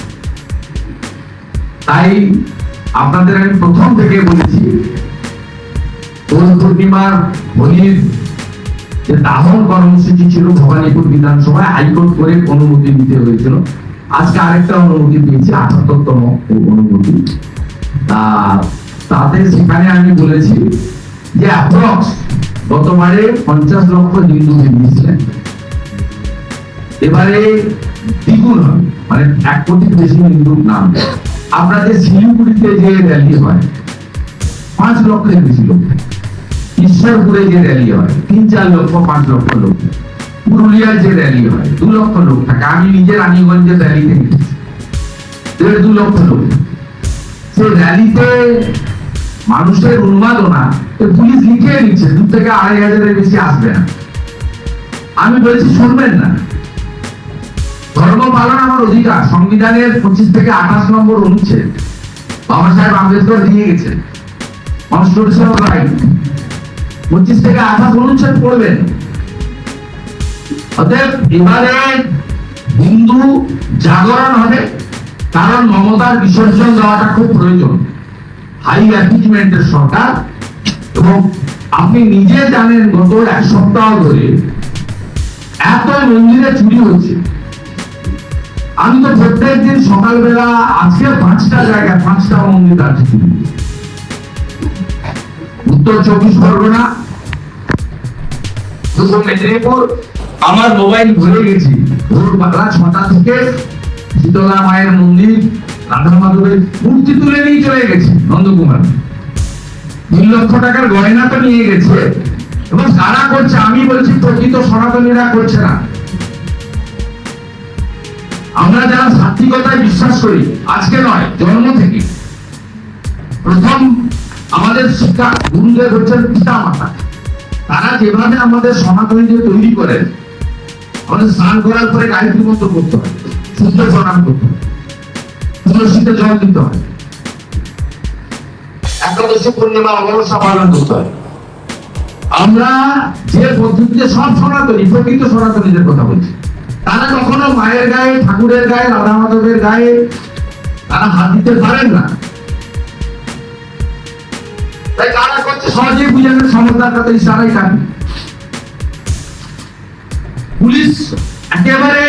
তাই আপনাদের আমি প্রথম থেকে বলেছি, দোল পূর্ণিমার হোলির যে দাহন কর্মসূচি ছিল ভবানীপুর বিধানসভায়, হাইকোর্ট করে অনুমতি দিতে হয়েছিল। আজকে আরেকটা অনুমতি দিয়েছি, ৭৮তম অনুমতি। তাতে সেখানে আমি বলেছি যে অ্যাপ্রক্স গতবারে 50 লক্ষ হিন্দু বেরিয়েছিলেন, এবারে দ্বিগুণ হবে, মানে 1 কোটির বেশি হিন্দু নাম। আপনাদের শিলিগুড়িতে যে র্যালি হয় 5 লক্ষের বেশি লোক, ঈশ্বরপুরে যে র্যালি হয় 3-4 লক্ষ 5 লক্ষ লোক, পুরুলিয়ার যে র্যালি হয় 2 লক্ষ লোক থাকে। আমি নিজে রানীগঞ্জের র্যালিতে গেছি, 1.5-2 লক্ষ লোক। সেই র্যালিতে মানুষের উন্মাদনা পুলিশ লিখে নিচ্ছে 2 থেকে 2,500-এর বেশি আসবে না। আমি বলছি শুনবেন না, ধর্ম পালন আমার অধিকার। সংবিধানের 25 থেকে 28 নম্বর অনুচ্ছেদ বাবা সাহেব আম্বেদকর দিয়ে গেছেন, কনস্টিটিউশন রাইট। 25 থেকে 28 অনুচ্ছেদ পড়বেন। অতএব এবারে হিন্দু জাগরণ হবে, কারণ মমতার বিসর্জন দেওয়াটা খুব প্রয়োজন। হাই অ্যাচিভমেন্টের সরকার, এবং আপনি নিজে জানেন গত 1 সপ্তাহ ধরে এত মন্দিরে চুরি হচ্ছে। আমি তো প্রত্যেক দিন সকালবেলা, আজকে 5টা জায়গায় 5টা মন্দির আছে চুরি। উত্তর 24 পরগনা, পূর্ব মেদিনীপুর, আমার মোবাইল ভরে গেছি ভোরবেলা 6টা থেকে শীতলা মায়ের মন্দির, রাধা মাধবের মূর্তি তুলে নিয়ে চলে গেছে নন্দকুমার। 2 লক্ষ টাকার গয়না তো নিয়ে গেছে। এবং কারা করছে? আমি বলছি প্রকৃত সনাতনীরা করছে না। আমরা যারা সাত্বিকতায় বিশ্বাস করি, আজকে নয়, জন্ম থেকে প্রথম আমাদের শিক্ষা গুরুদেব হচ্ছেন পিতা মাতা। তারা যেভাবে আমাদের সনাতনীদের তৈরি করেন, আমাদের স্নান করার পরে গায়ত্রী মন্ত্র করতে হয়, সূর্য প্রণাম করতে হয়, তুলসীতে জল দিতে হয়, একাদশী পূর্ণিমা অমাবস্যা পালন করতে হয়। আমরা যে পদ্ধতিতে সব সনাতনী, প্রকৃত সনাতনীদের কথা বলছি, তারা কখনো মায়ের গায়ে, ঠাকুরের গায়ে, রাধা মাধবের গায়ে তারা হাত দিতে পারেন না। তাই কারা করছে সহজেই বুঝানোর সমস্যার কথা ইশারাই কাটে। পুলিশ একেবারে,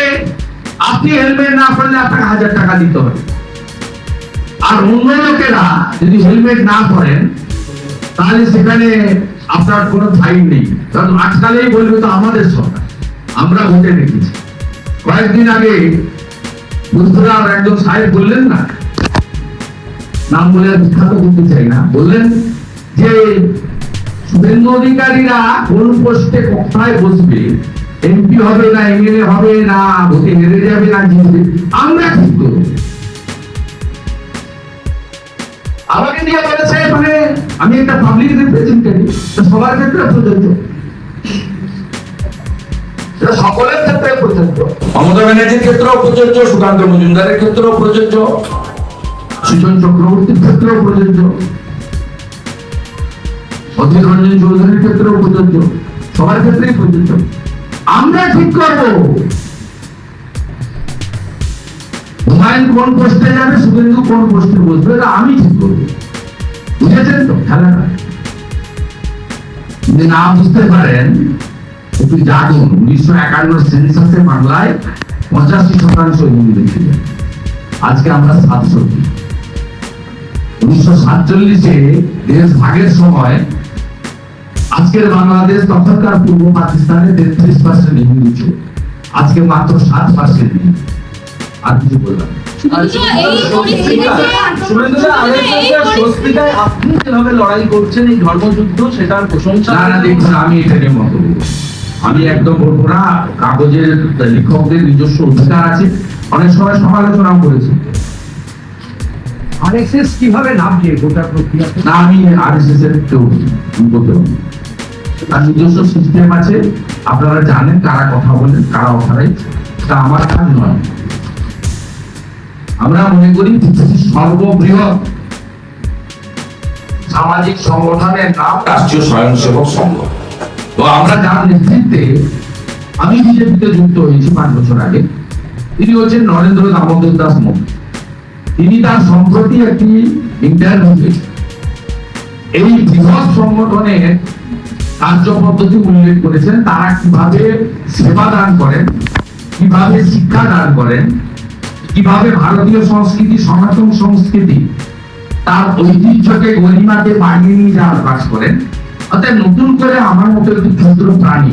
আপনি হেলমেট না পরলে আপনাকে 1000 টাকা দিতে হবে। আর অন্য লোকেরা যদি হেলমেট না পরেন তাহলে সেখানে আপনার কোনো ফাইন নেই, কারণ আজকালেই বলবে তো আমাদের সরকার, আমরা ভোটে রেখেছি। কয়েকদিন আগে বুধপুরার একজন সাহেব বললেন না, নাম বলে বিখ্যাত করতে চাই না, বললেন যে শুভেন্দু অধিকারীরা কোন পোস্টে কোথায় বসবে, এমপি হবে না এমএলএ হবে না, ভোটে হেরে যাবে না জিতবে, আমরা ঠিক করব। আমাকে নিয়ে বলেছে মানে আমি একটা পাবলিক রিপ্রেজেন্টেটিভ, সবার ক্ষেত্রে প্রযোজ্য, সকলের ক্ষেত্রে প্রযোজ্য। মমতা ব্যানার্জির ক্ষেত্রেও প্রযোজ্য, সুকান্ত মজুমদারের ক্ষেত্রেও প্রযোজ্য, সুজন চক্রবর্তীর ক্ষেত্রেও প্রযোজ্য, অধীর রঞ্জন চৌধুরীর ক্ষেত্রেও প্রযোজ্য, সবার ক্ষেত্রেই প্রযোজ্য। আমরা ঠিক করব হুমায়ুন কোন পোস্টে যাবে, শুভেন্দু কোন পোস্টে বসবে, আমি ঠিক করবো। বুঝেছেন তো খেলাটা? যদি না বুঝতে পারেন একটু জানুন, 1951 সেন্সাসে বাংলায় 85% হিন্দু ছিল। আজকে আমরা 700। 1947-এ দেশ ভাগের সময় আজকের বাংলাদেশ তখনকার পূর্ব পাকিস্তানে 33% হিন্দু ছিল, আজকে মাত্র 7% হিন্দু। আর কিছু বললাম না। আপনি যেভাবে লড়াই করছেন এই ধর্মযুদ্ধ, সেটার প্রশংসা না দেখুন, আমি এটা নিয়ে মন্তব্য করব। আমি একদম বলবো না, কাগজের লেখকদের নিজস্ব অধিকার আছে, অনেক সময় সমালোচনাও করেছে। আরএসএস কিভাবে নামছে গোটা প্রক্রিয়া? না, আমি আরএসএস এর কেউ বলতে পারবো না। তার নিজস্ব সিস্টেম আছে, আপনারা জানেন কারা কথা বলেন কারা অথরাইজ, তা আমার কাজ নয়। আমরা মনে করি পৃথিবীর সর্ববৃহৎ সামাজিক সংগঠনের নাম রাষ্ট্রীয় স্বয়ংসেবক সংঘ। তো আমরা যার নেতৃত্বে আমি বিজেপিতে যুক্ত হয়েছি 5 বছর আগে, তিনি হচ্ছেন নরেন্দ্র দামোদর দাস মোদী। তিনি তার সম্প্রতি একটি ইন্টারভিউতে এই বৃহৎ সংগঠনের কার্যপদ্ধতি উল্লেখ করেছেন, তারা কিভাবে সেবা দান করেন, কিভাবে শিক্ষা দান করেন, কিভাবে ভারতীয় সংস্কৃতি, সনাতন সংস্কৃতি তার ঐতিহ্যকে গরিমাকে বাড়িয়ে নিয়ে যাওয়ার কাজ করেন। অর্থাৎ নতুন করে আমার মতো একটি ক্ষুদ্র প্রাণী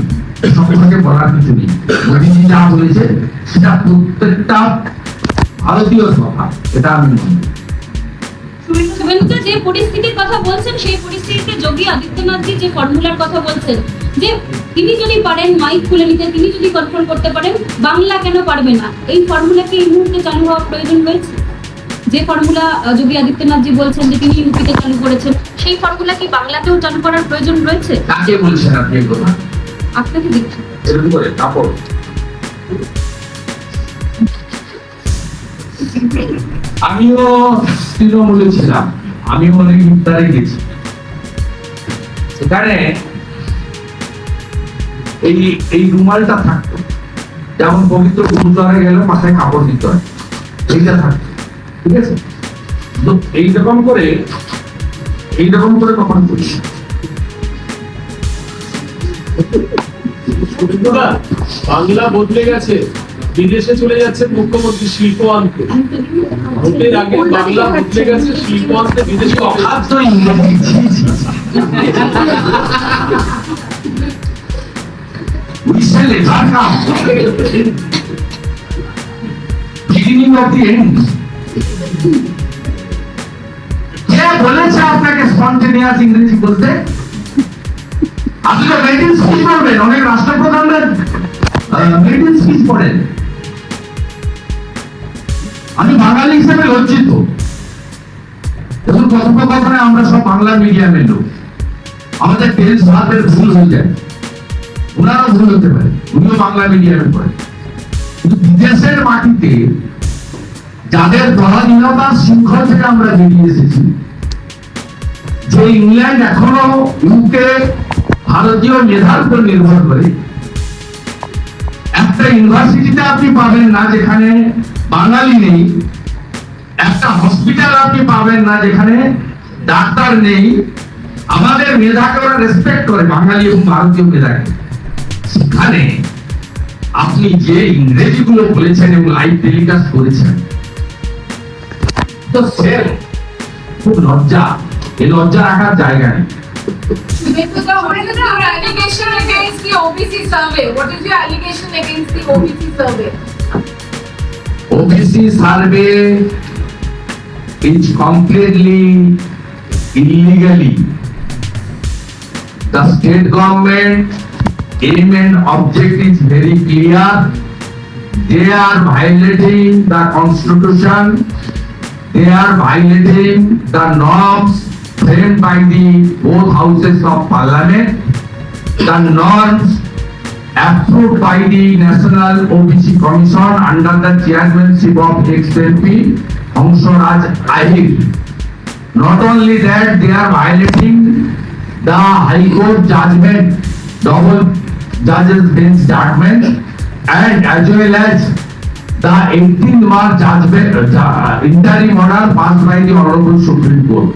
সম্পর্কে বলার কিছু নেই। মোদীজি যা বলেছে সেটা প্রত্যেকটা ভারতীয় স্বভাব, এটা আমি মনে করি। শুভেন্দুদা যে পরিস্থিতির কথা বলছেন, সেই পরিস্থিতিতে যোগী আদিত্যনাথজি যে ফর্মুলার কথা বলছেন, যে তিনি যদি পারেন মাইক খুলে নিতে, তিনি যদি কন্ট্রোল করতে পারেন, বাংলা কেন পারবে না? এই ফর্মুলাকে এই মুহূর্তে চালু হওয়া প্রয়োজন রয়েছে। যে ফর্মুলা যোগী আদিত্যনাথজি বলছেন যে তিনি ইউপিতে চালু করেছেন, সেই ফর্মুলা কি বাংলাতেও চালু করার প্রয়োজন রয়েছে? কাকে বলছেন আপনি এই কথা? আপনাকে দেখছি। এরকম করে কাপড় আমিও তৃণমূলে ছিলাম, আমিও অনেক ইফতারে গেছি। সেখানে এই রুমালটা থাকতো, যেমন পবিত্র গুরুদ্বারে গেলে মাথায় কাপড় দিতে হয়, এইটা থাকতো, ঠিক আছে? তো এইরকম করে কখন করি। শুভেন্দুদা, বাংলা বদলে গেছে, বিদেশে চলে যাচ্ছে মুখ্যমন্ত্রী শিল্প আনতে। ভোটের আগে বাংলা বদলে গেছে, শিল্প আনতে বিদেশে অখাদ্য ইংরেজি, ছি, ছি, ছি। We shall never come. Beginning of the end. কে বলেছে আপনাকে স্পন্টেনিয়াস ইংরেজি বলতে? আপনি তো মেডিন স্পিচ পড়বেন, অনেক রাষ্ট্রপ্রধানরা মেডিন স্পিচ পড়েন। আমি বাঙালি হিসেবে লজ্জিত। দেখুন, কথোপকথনে আমরা সব বাংলা মিডিয়ামের লোক, আমাদের টেন্স ভাবের ভুল হয়ে যায়, ওনারও ভুল হতে পারে, উনিও বাংলা মিডিয়ামে পড়েন। কিন্তু বিদেশের মাটিতে যাদের পরাধীনতার শৃঙ্খল থেকে আমরা বেরিয়ে এসেছি, যে ইংল্যান্ড এখনো ইউকে ভারতীয় মেধার উপর নির্ভর করে, একটা ইউনিভার্সিটিতে আপনি পাবেন না যেখানে বাঙালি নেই, একটা হসপিটাল আপনি পাবেন না যেখানে ডাক্তার নেই। আমাদের মেধাকে ওরা রেসপেক্ট করে, বাঙালি এবং ভারতীয় মেধাকে। সেখানে আপনি যে ইংরেজি গুলো বলেছেন এবং লাইভ টেলিকাস্ট করেছেন, তো খুব লজ্জা, এই লজ্জা রাখার জায়গা নেই। What is your allegation against the OBC survey? What is your allegation against the OBC survey? OBC survey is completely illegally. The state government aim and object is very clear. They are violating the constitution. They are violating the norms framed by the both houses of parliament. The norms approved by the National OBC Commission under the chairmanship of ex-MP Hansraj Ahir. Not only that, they are violating the High Court judgment, double judges bench judgment, and as well as the 18th March judgment, interim order passed by the Honorable Supreme Court.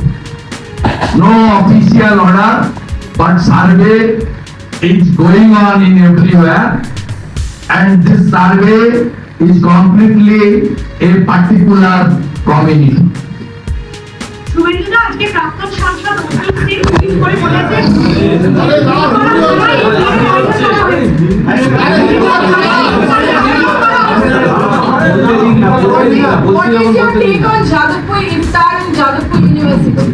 No official order, but survey is going on in everywhere, and this survey is completely a particular community. শুভেন্দুদা আজকে প্রাক্তন সাংসদ Arjun Singh tweet করে বলেছেন What is your take on Jadavpur Iftar and Jadavpur University?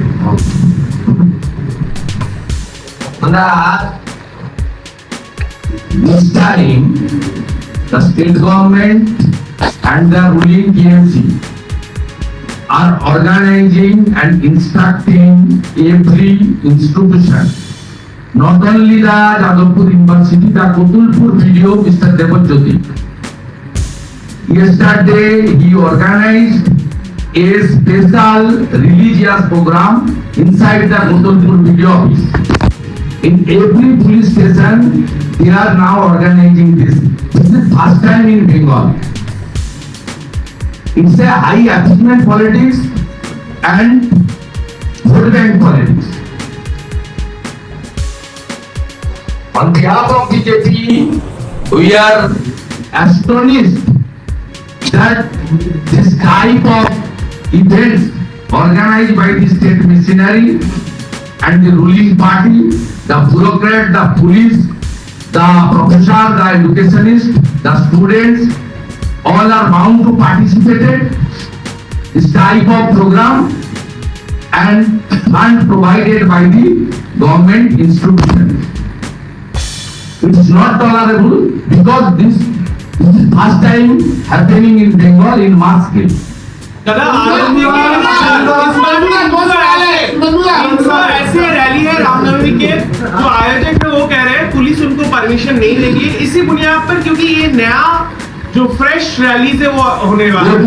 This time, the state government and the ruling TMC are organizing and instructing every institution, not only the Jadavpur University, the Kotulpur video, Mr. Devajyoti. Yesterday, he organized a special religious program inside the Kotulpur video office. In every police station, they are now organizing this. This is first time in Bengal. It's a high achievement politics and vote bank politics. On behalf of BJP, we are astonished that this type of events organized by the state machinery and the ruling party, the bureaucrat, the police, the professor, the educationist, the students, all are bound to participate in this type of program and fund provided by the government institution. It is not tolerable because this is first time happening in Bengal in mass scale. दादा ऐसे rally है रामनवमी के जो आयोजक है वो कह रहे हैं पुलिस उनको परमिशन नहीं देगी इसी बुनियाद पर क्योंकि ये नया जो फ्रेश रैली है वो होने वाला है।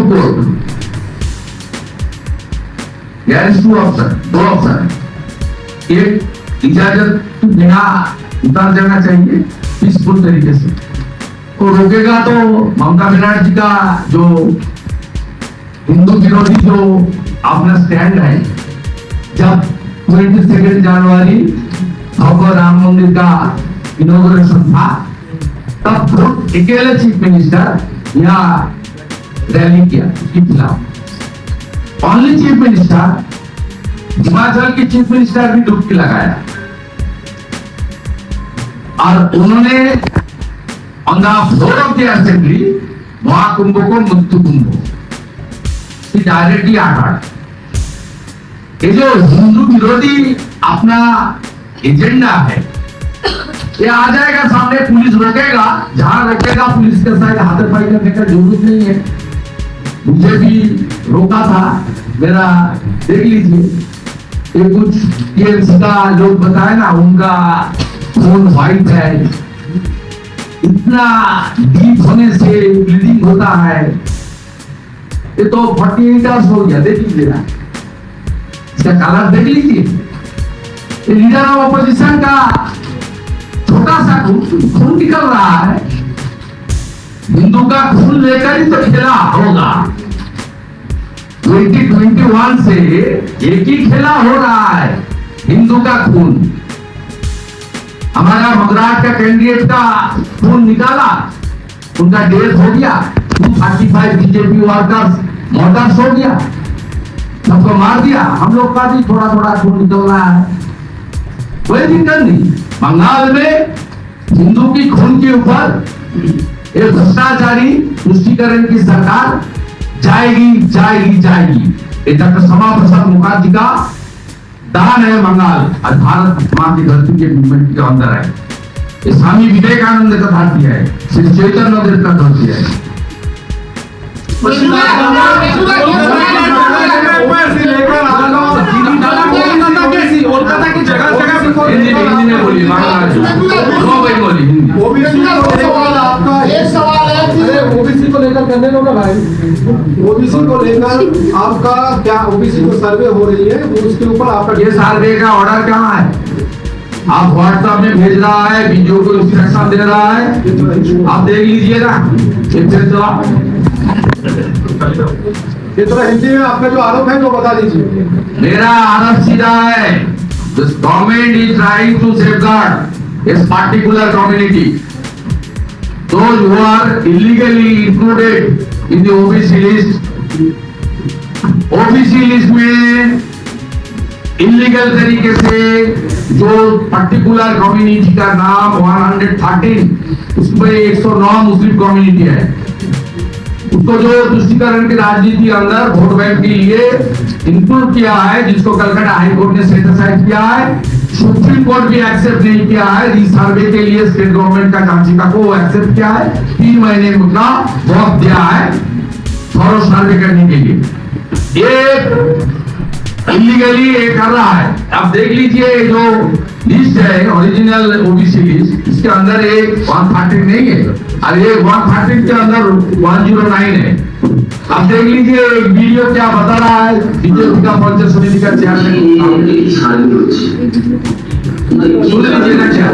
There is two option. एक इजाजत बिना उतार जाना चाहिए पीसफुल तरीके से, और रोकेगा तो ममता बनर्जी का जो हिंदू विरोधी जो अपना स्टैंड है, जब 22 जनवरी भव्य राम मंदिर का इनॉग्रेशन था तब अकेले चीफ मिनिस्टर यहाँ रैली किया उसके खिलाफ। ओनली चीफ मिनिस्टर, हिमाचल के चीफ मिनिस्टर भी डुबकी लगाया और उन्होंने on the floor of the assembly Mahakumbh को मृत्यु कुंभ डायरेक्टली आठ ये जो हिंदू विरोधी अपना एजेंडा है ये आ जाएगा सामने, पुलिस रोकेगा, जहां रोकेगा पुलिस के साथ हाथापाई करने का जरूरत नहीं है। मुझे भी रोका था, मेरा देख लीजिए ये कुछ टीएमसी का लोग बताए ना उनका खून व्हाइट है, इतना डीप होने से ब्लीडिंग होता है, ये तो 48 आवर्स हो गया, देख लीजिए ना इसका कलर देख लीजिए। लीडर ऑफ ऑपोजिशन का छोटा सा खून निकल रहा है, हिंदू का खून लेकर ही तो खेला होगा। 2021 से एक ही खेला हो रहा है, हिंदू का खून। हमारा मगराट का कैंडिडेट का खून निकाला, उनका डेथ हो गया, 235 बीजेपी वर्कर्स मर्डर्स हो गया, सबको मार दिया। हम लोग का भी थोड़ा थोड़ा खून निकल रहा है, कोई दिक्कत नहीं। बंगाल में हिंदू की खून के ऊपर एक भ्रष्टाचारी तुष्टिकरण की सरकार जाएगी जाएगी जाएगी। ये डॉक्टर श्यामा प्रसाद मुखर्जी का दान है बंगाल और भारत मां की धरती के मूवमेंट के अंदर है। ये स्वामी विवेकानंद का धरती है, श्री चैतन्य देव का धरती है। कोलकाता की जगह जगह हिंदी में बोलिए, आपका एक सवाल है कि ओबीसी को लेकर करने दो ना भाई। ओबीसी को लेकर आपका क्या ओबीसी को सर्वे हो रही है उसके ऊपर आपका ये सर्वे का ऑर्डर कहाँ है? आप व्हाट्सएप में भेज रहा है, वीडियो को इंस्ट्रक्शन दे रहा है, आप देख लीजिएगा। ये थोड़ा हिंदी में आपका जो आरोप है तो बता दीजिए। मेरा आरोप सीधा है, this government is trying to safeguard इस पार्टिकुलर कम्युनिटी। तो those who are illegally included in the OBC list, OBC list में इलीगल तरीके से जो पर्टिकुलर कम्युनिटी का नाम 113 उसमें 109 मुस्लिम कम्युनिटी है, उसको जो तुष्टीकरण की राजनीति अंदर वोट बैंक के लिए इंक्लूड किया है, जिसको कलकत्ता हाई कोर्ट ने सेट असाइड किया है, सुप्रीम कोर्ट भी एक्सेप्ट नहीं किया है, इस सर्वे के लिए स्टेट गवर्नमेंट का याचिका को एक्सेप्ट किया है, 3 महीने का वक्त दिया है थॉरो सर्वे करने के लिए। ये इलीगली ये कर रहा है। अब देख लीजिए जो लिस्ट है ओरिजिनल ओबीसी लिस्ट, इसके अंदर एक 113 नहीं है और ये 113 के अंदर 109 है। अब देख लीजिए एक वीडियो क्या बता रहा है बीजेपी का पंचायत समिति का चेयरमैन। শুনে लीजिए ना क्या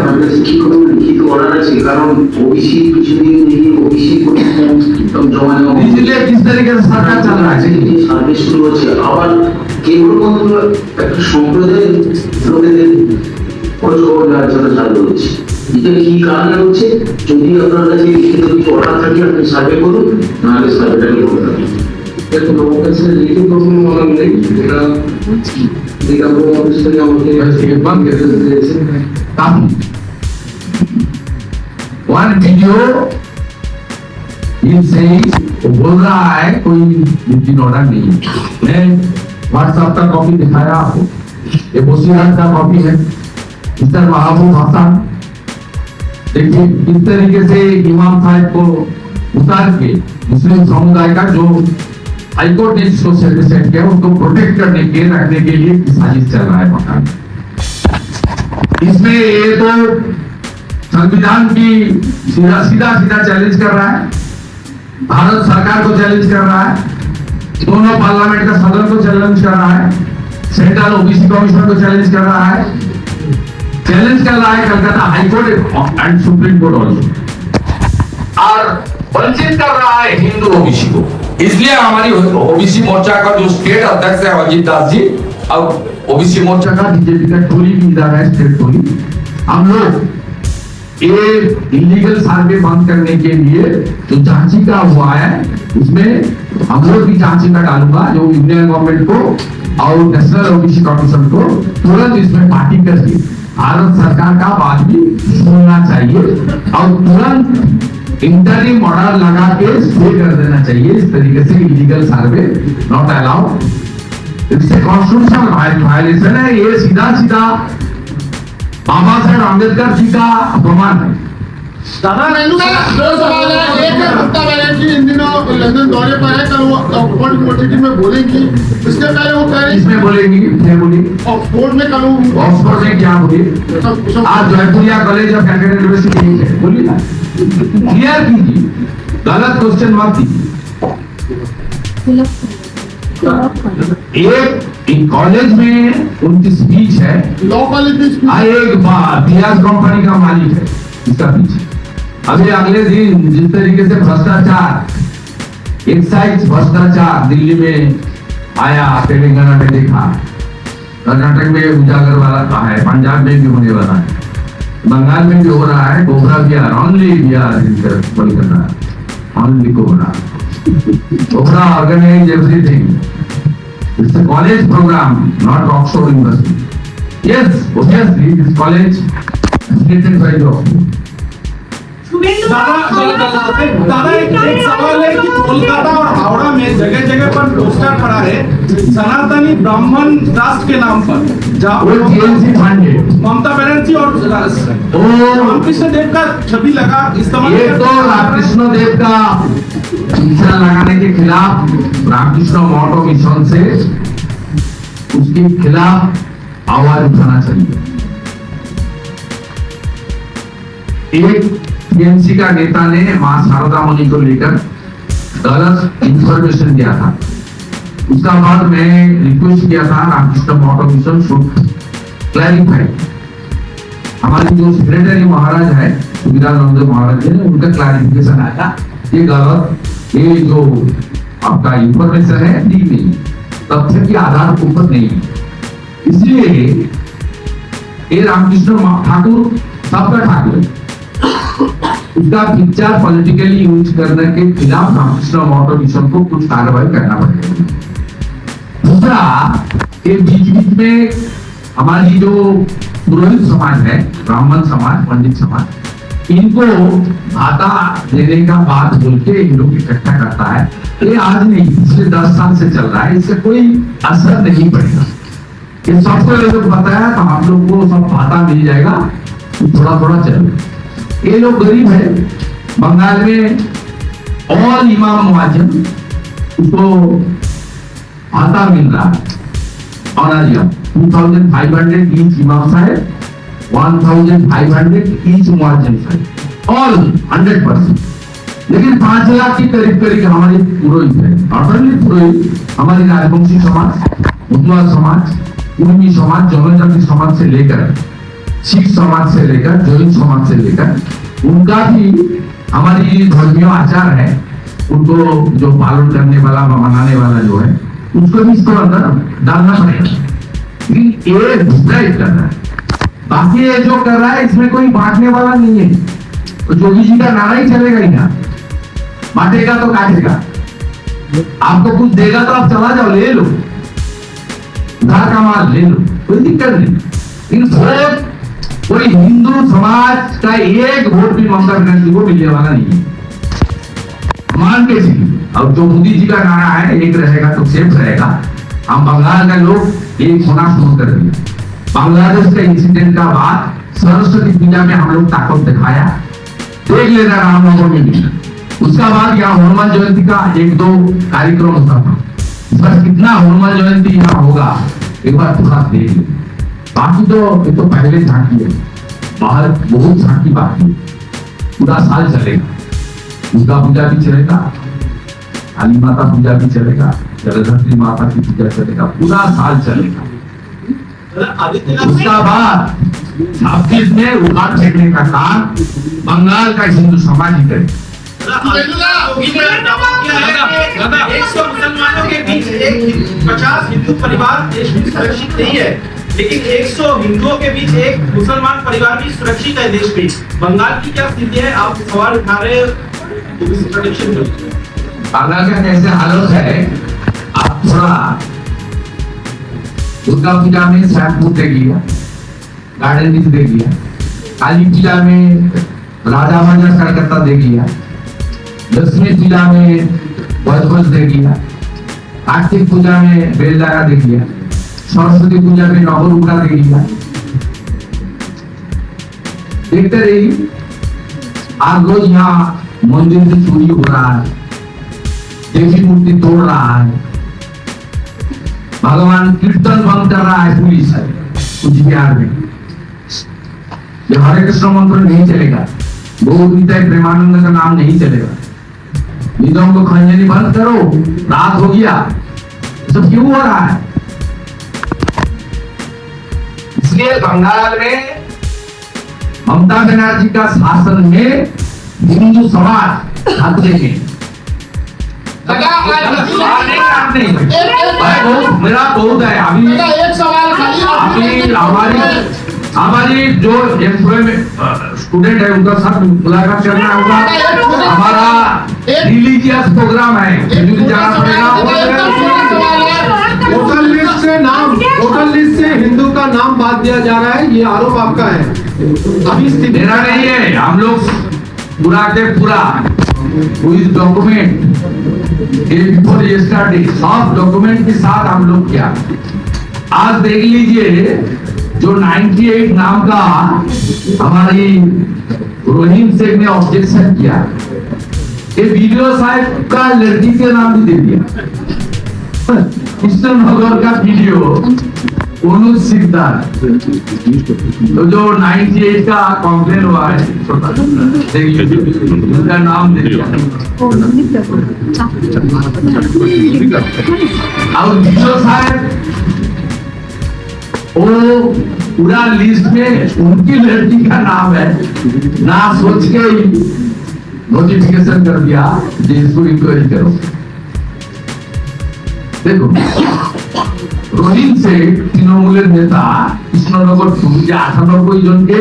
কি কোনো লিখিত অর্ডার আছে? কারণ ওবিসি কিছুদিন নেই, ওবিসি জমা নেওয়া इसलिए किस तरीके से सरकार चल रहा है সার্ভিস শুরু হচ্ছে। আবার কেন্দ্রমন্ত্রী একটা সম্প্রদায়ের লোকেদের খোঁজ খবর নেওয়ার জন্য চালু হচ্ছে। এটা কি কারণে হচ্ছে? যদি আপনার কাছে লিখিত অর্ডার থাকে আপনি সার্ভে করুন, নাহলে সার্ভেটাকে করুন। দেখুন আমার কাছে লিখিত কোনো অর্ডার নেই, এটা বিজ্ঞাপন অফিস থেকে আমাকে बंद कर নির্দেশ দিয়েছে। वन वीडियो इनसे वो बोल रहा है कोई लिखित ऑर्डर नहीं है। मैं व्हाट्सएप का कॉपी दिखाया आपको, ये बोसीराज का कॉपी है, मिस्टर महबूब हसन। देखिए किस तरीके से इमाम साहब को उतार के मुस्लिम समुदाय का जो हाईकोर्ट ने जिसको सेट किया उसको प्रोटेक्ट करने के रखने के लिए साजिश चल रहा है मकान। इसमें ये तो संविधान की सीधा चैलेंज कर रहा है, भारत सरकार को चैलेंज कर रहा है, दोनों पार्लियामेंट का सदन को चैलेंज कर रहा है, सेंट्रल ओबीसी कमीशन को चैलेंज कर रहा है, Calcutta high court and supreme court also, और वंचित कर रहा है हिंदू ओबीसी को। इसलिए हमारी ओबीसी मोर्चा का जो स्टेट अध्यक्ष है अजीत दास जी, अब ओबीसी मोर्चा का बीजेपी का टोली भी इधर है, स्टेट टोली, हम लोग ये इलीगल सर्वे बंद करने के लिए जो याचिका हुआ है उसमें हम लोग भी याचिका डालूंगा, जो इंडियन गवर्नमेंट को और नेशनल ओबीसी कमीशन को तुरंत इसमें पार्टी करके भारत सरकार का बात भी सुनना चाहिए और तुरंत इंटरिम ऑर्डर लगा के स्टे कर देना चाहिए। इस तरीके से इलीगल सर्वे नॉट अलाउड, इससे कॉन्स्टिट्यूशनल वायलेशन है, ये सीधा बाबा साहेब अम्बेडकर जी का अपमान है। दादा दो सवाल है, एक है ममता बनर्जी इन दिनों लंदन दौरे पर है, कल वो ऑक्सफोर्ड यूनिवर्सिटी में बोलेंगी, इसके पहले वो कह रही इसमें बोलेंगी, फिर बोली ऑक्सफोर्ड में कल ऑक्सफोर्ड में क्या बोली, आज Jaipuria college of Calcutta university है, बोली ना, क्लियर कीजिए, गलत क्वेश्चन मत कीजिए। एक कॉलेज में उनकी स्पीच है, लॉ कॉलेज में एक बियास कंपनी का मालिक है इसका पीछे। अभी अगले दिन जिस तरीके से भ्रष्टाचार, एक्साइज भ्रष्टाचार दिल्ली में आया, तेलंगाना में देखा, कर्नाटक में उजागर वाला का है, पंजाब में भी होने वाला है, बंगाल में भी हो रहा है, cobra Bihar, only Bihar Kolkata, only cobra, cobra organise everything, it's a college programme, not Oxford University. Yes, obviously this college created by the दादा एक सवाल है कि कोलकाता और हावड़ा में जगह जगह पर पोस्टर पड़ा है सनातनी ब्राह्मण राष्ट्र के नाम पर, जहाँ ममता बनर्जी और रामकृष्ण देव का छवि लगा इस्तेमाल। ये तो रामकृष्ण देव का पिक्चर लगाने के खिलाफ रामकृष्ण मोटो मिशन से उसके खिलाफ आवाज उठाना चाहिए। एक टीएमसी का नेता ने मां शारदा मुनि को लेकर गलत इंफॉर्मेशन दिया था, उसका बाद मैं रिक्वेस्ट किया था रामकृष्ण मोटो मिशन शुड क्लैरिफाई। हमारे जो सेक्रेटरी महाराज है सुविधानंद महाराज जी ने उनका क्लैरिफिकेशन आया, ये गलत, ये जो आपका इंफॉर्मेशन है ठीक नहीं, तथ्य के आधार पर नहीं है। इसलिए ये रामकृष्ण ठाकुर सबका ठाकुर उसका पिक्चर पॉलिटिकली यूज करने के खिलाफ रामकृष्ण मठ मिशन को कुछ कार्रवाई करना पड़ेगा। दूसरा, ये बीच बीच में हमारी जो पुरोहित समाज है, ब्राह्मण समाज, पंडित समाज, इनको भाता देने का बात बोल के इन लोग इकट्ठा करता है। ये आज नहीं, पिछले 10 साल से चल रहा है, इससे कोई असर नहीं पड़ेगा। ये सबको ये लोग बताया तो आप लोग को सब भाता मिल जाएगा, तो थोड़ा थोड़ा चलो। ये लोग गरीब है, बंगाल में ऑल इमाम मुआज्जिम उसको भाता मिल रहा है और आज 2500 ईच इमाम साहब, 1500 ईच मुआज्जिम साहब, ऑल 100%। लेकिन 5 लाख के करीब करीब हमारे पुरोहित है, नॉट ओनली पुरोहित, हमारे राजवंशी समाज, मुस्लिम समाज, कुर्मी समाज, जनजाति समाज से लेकर सिख समाज से लेकर जैन समाज से लेकर उनका भी हमारी धर्मीय आचार है, उनको जो पालन करने वाला मनाने वाला जो है उसको भी इसको अंदर डालना पड़ेगा। लेकिन ये दूसरा ही कर रहा है, बाकी ये जो कर रहा है इसमें कोई बांटने वाला नहीं है। तो जोगी जी का नारा ही चलेगा ही ना, बांटेगा तो काटेगा, आपको कुछ देगा तो आप चला जाओ, ले लो, उधार का माल ले लो, कोई दिक्कत नहीं। लेकिन वोट कोई हिंदू समाज का एक वोट भी ममता बनर्जी को मिलने वाला नहीं है, मान के चलिए। अब जो मोदी जी का नारा है, एक रहेगा तो सेफ रहेगा, हम बंगाल का लोग एक होना शुरू कर दिए। बांग्लादेश के इंसिडेंट का बाद सरस्वती पूजा में हम लोग ताकत दिखाया, देख लेना रामनवमी में, उसका बाद यहाँ हनुमान जयंती का 1-2 कार्यक्रम होता था। बस कितना हनुमान जयंती यहाँ होगा एक बार थोड़ा देख लो। बाकी तो ये तो पहले झांकी है, बाहर बहुत झांकी बाकी है, पूरा साल चलेगा, दुर्गा पूजा भी चलेगा, काली माता पूजा भी चलेगा, जगधत्री माता की पूजा चलेगा, पूरा साल चलेगा। उसका बाद 26 में उखाड़ फेंकने का काम बंगाल का हिंदू समाज ही करे। 100 मुसलमानों के बीच 50 हिंदू परिवार देश में सुरक्षित नहीं है, लेकिन 100 हिंदुओं के बीच एक मुसलमान परिवार भी सुरक्षित है देश में। बंगाल की क्या स्थिति है, आप सवाल उठा रहे हो, प्रोटेक्शन बंगाल का कैसे हालत है, आप थोड़ा दुर्गा पूजा में सैमपुर देख लिया, गार्डन बीच देख लिया, काली पूजा में राजा बाजार कलकत्ता देख लिया, लक्ष्मी पूजा में बजबज देख लिया, कार्तिक पूजा में बेलदारा देख लिया, सरस्वती पूजा में नवरुका देख लिया, देखते रहिए। आज रोज यहाँ मंदिर से चोरी हो रहा है, देवी मूर्ति तोड़ रहा है, भगवान कीर्तन भंग कर रहा है पुलिस है कुछ बिहार में। ये हरे कृष्ण मंत्र नहीं चलेगा, गौगीता प्रेमानंद का नाम नहीं चलेगा, निगम को खंजनी बंद करो, रात हो गया, सब क्यों हो रहा है? इसलिए बंगाल में ममता बनर्जी का शासन में हिंदू समाज खतरे में। मेरा बहुत है अभी, एक सवाल खाली हमारी जो स्टूडेंट है उनका साथ मुलाकात करना होगा, हमारा रिलीजियस प्रोग्राम है, जाना पड़ेगा। वोटर लिस्ट से हिंदू का नाम बात दिया जा रहा है, ये आरोप आपका है। अभी स्थिति मेरा नहीं है, हम लोग पूरा के पूरा डॉक्यूमेंट सब डॉक्यूमेंट के साथ हम लोग किया। आज देख लीजिए जो 98 नाम का हमारी रोहिम शेख ने ऑब्जेक्शन किया, ये वीडियो साहब का लड़की के नाम भी दे दिया, कृष्णनगर का वीडियो अनुज सिकदार, तो जो 98 का कॉम्प्लेन हुआ है देखिए उनका नाम दे दिया। और वीडियो साहब वो पूरा लिस्ट में उनकी लड़की का नाम है, ना सोच के ही नोटिफिकेशन कर दिया जिसको इंक्वायरी करो। देखो रोहित से तृणमूलेर नेता कृष्णनगर 98 জনকে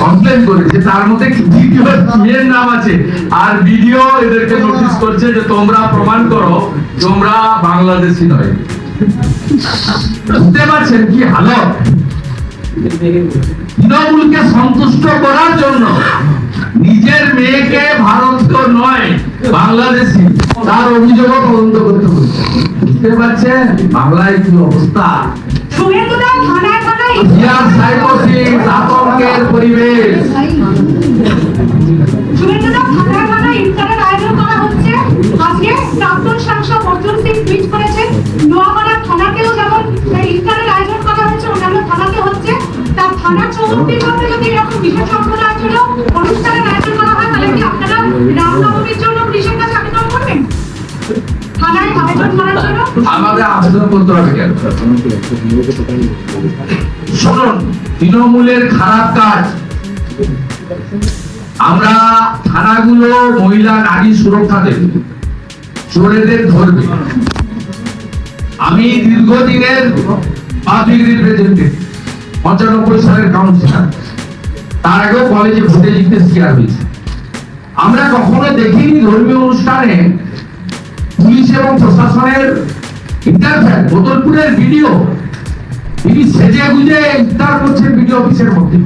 কমপ্লেন করেছে, তার মধ্যে ভিডিও এর নাম আছে, আর ভিডিও এদেরকে নোটিশ করছে যে তোমরা প্রমাণ করো তোমরা বাংলাদেশি নয়। বুঝতে পারছেন কি হালত? তৃণমূলকে সন্তুষ্ট করার জন্য নিজের মেয়েকে ভারতীয় নয় বাংলাদেশি তার অভিযোগও তদন্ত করতে হচ্ছে। বুঝতে পারছেন বাংলায় কি অবস্থা? আতঙ্কের পরিবেশ। প্রাক্তন সাংসদ অর্জুন সিং টুইট করেছেন, নোয়াপাড়া থানাকেও যেমন ইফতারের আয়োজন করা হচ্ছে, অন্যান্য থানাতে হচ্ছে, তার থানা চৌহদ্দির মধ্যে যদি এরকম বিশেষ সম্প্রদায়ের জন্য অনুষ্ঠানের আয়োজন করা হয়, তাহলে কি আপনারা রামনবমীর জন্য পুলিশের কাছে আবেদন করবেন? থানায় আবেদন করার জন্য আমাদের আবেদন করতে হবে কেন? শুনুন, তৃণমূলের খারাপ কাজ, আমরা থানাগুলো মহিলা নারী সুরক্ষা দেবে, চোরেদের ধরবে। আমি দীর্ঘদিনের পাবলিক রিপ্রেজেন্টেটিভ, 95 সালের কাউন্সিলর, তার আগেও কলেজে ভোটে জিততে শিকার হয়েছে। আমরা কখনো দেখিনি ধর্মীয় অনুষ্ঠানে পুলিশ এবং প্রশাসনের ইন্টারফেয়ার। বোতলপুরের ভিডিও, তিনি সেজে গুজে ইফতার করছেন ভিডিও অফিসের মধ্যে।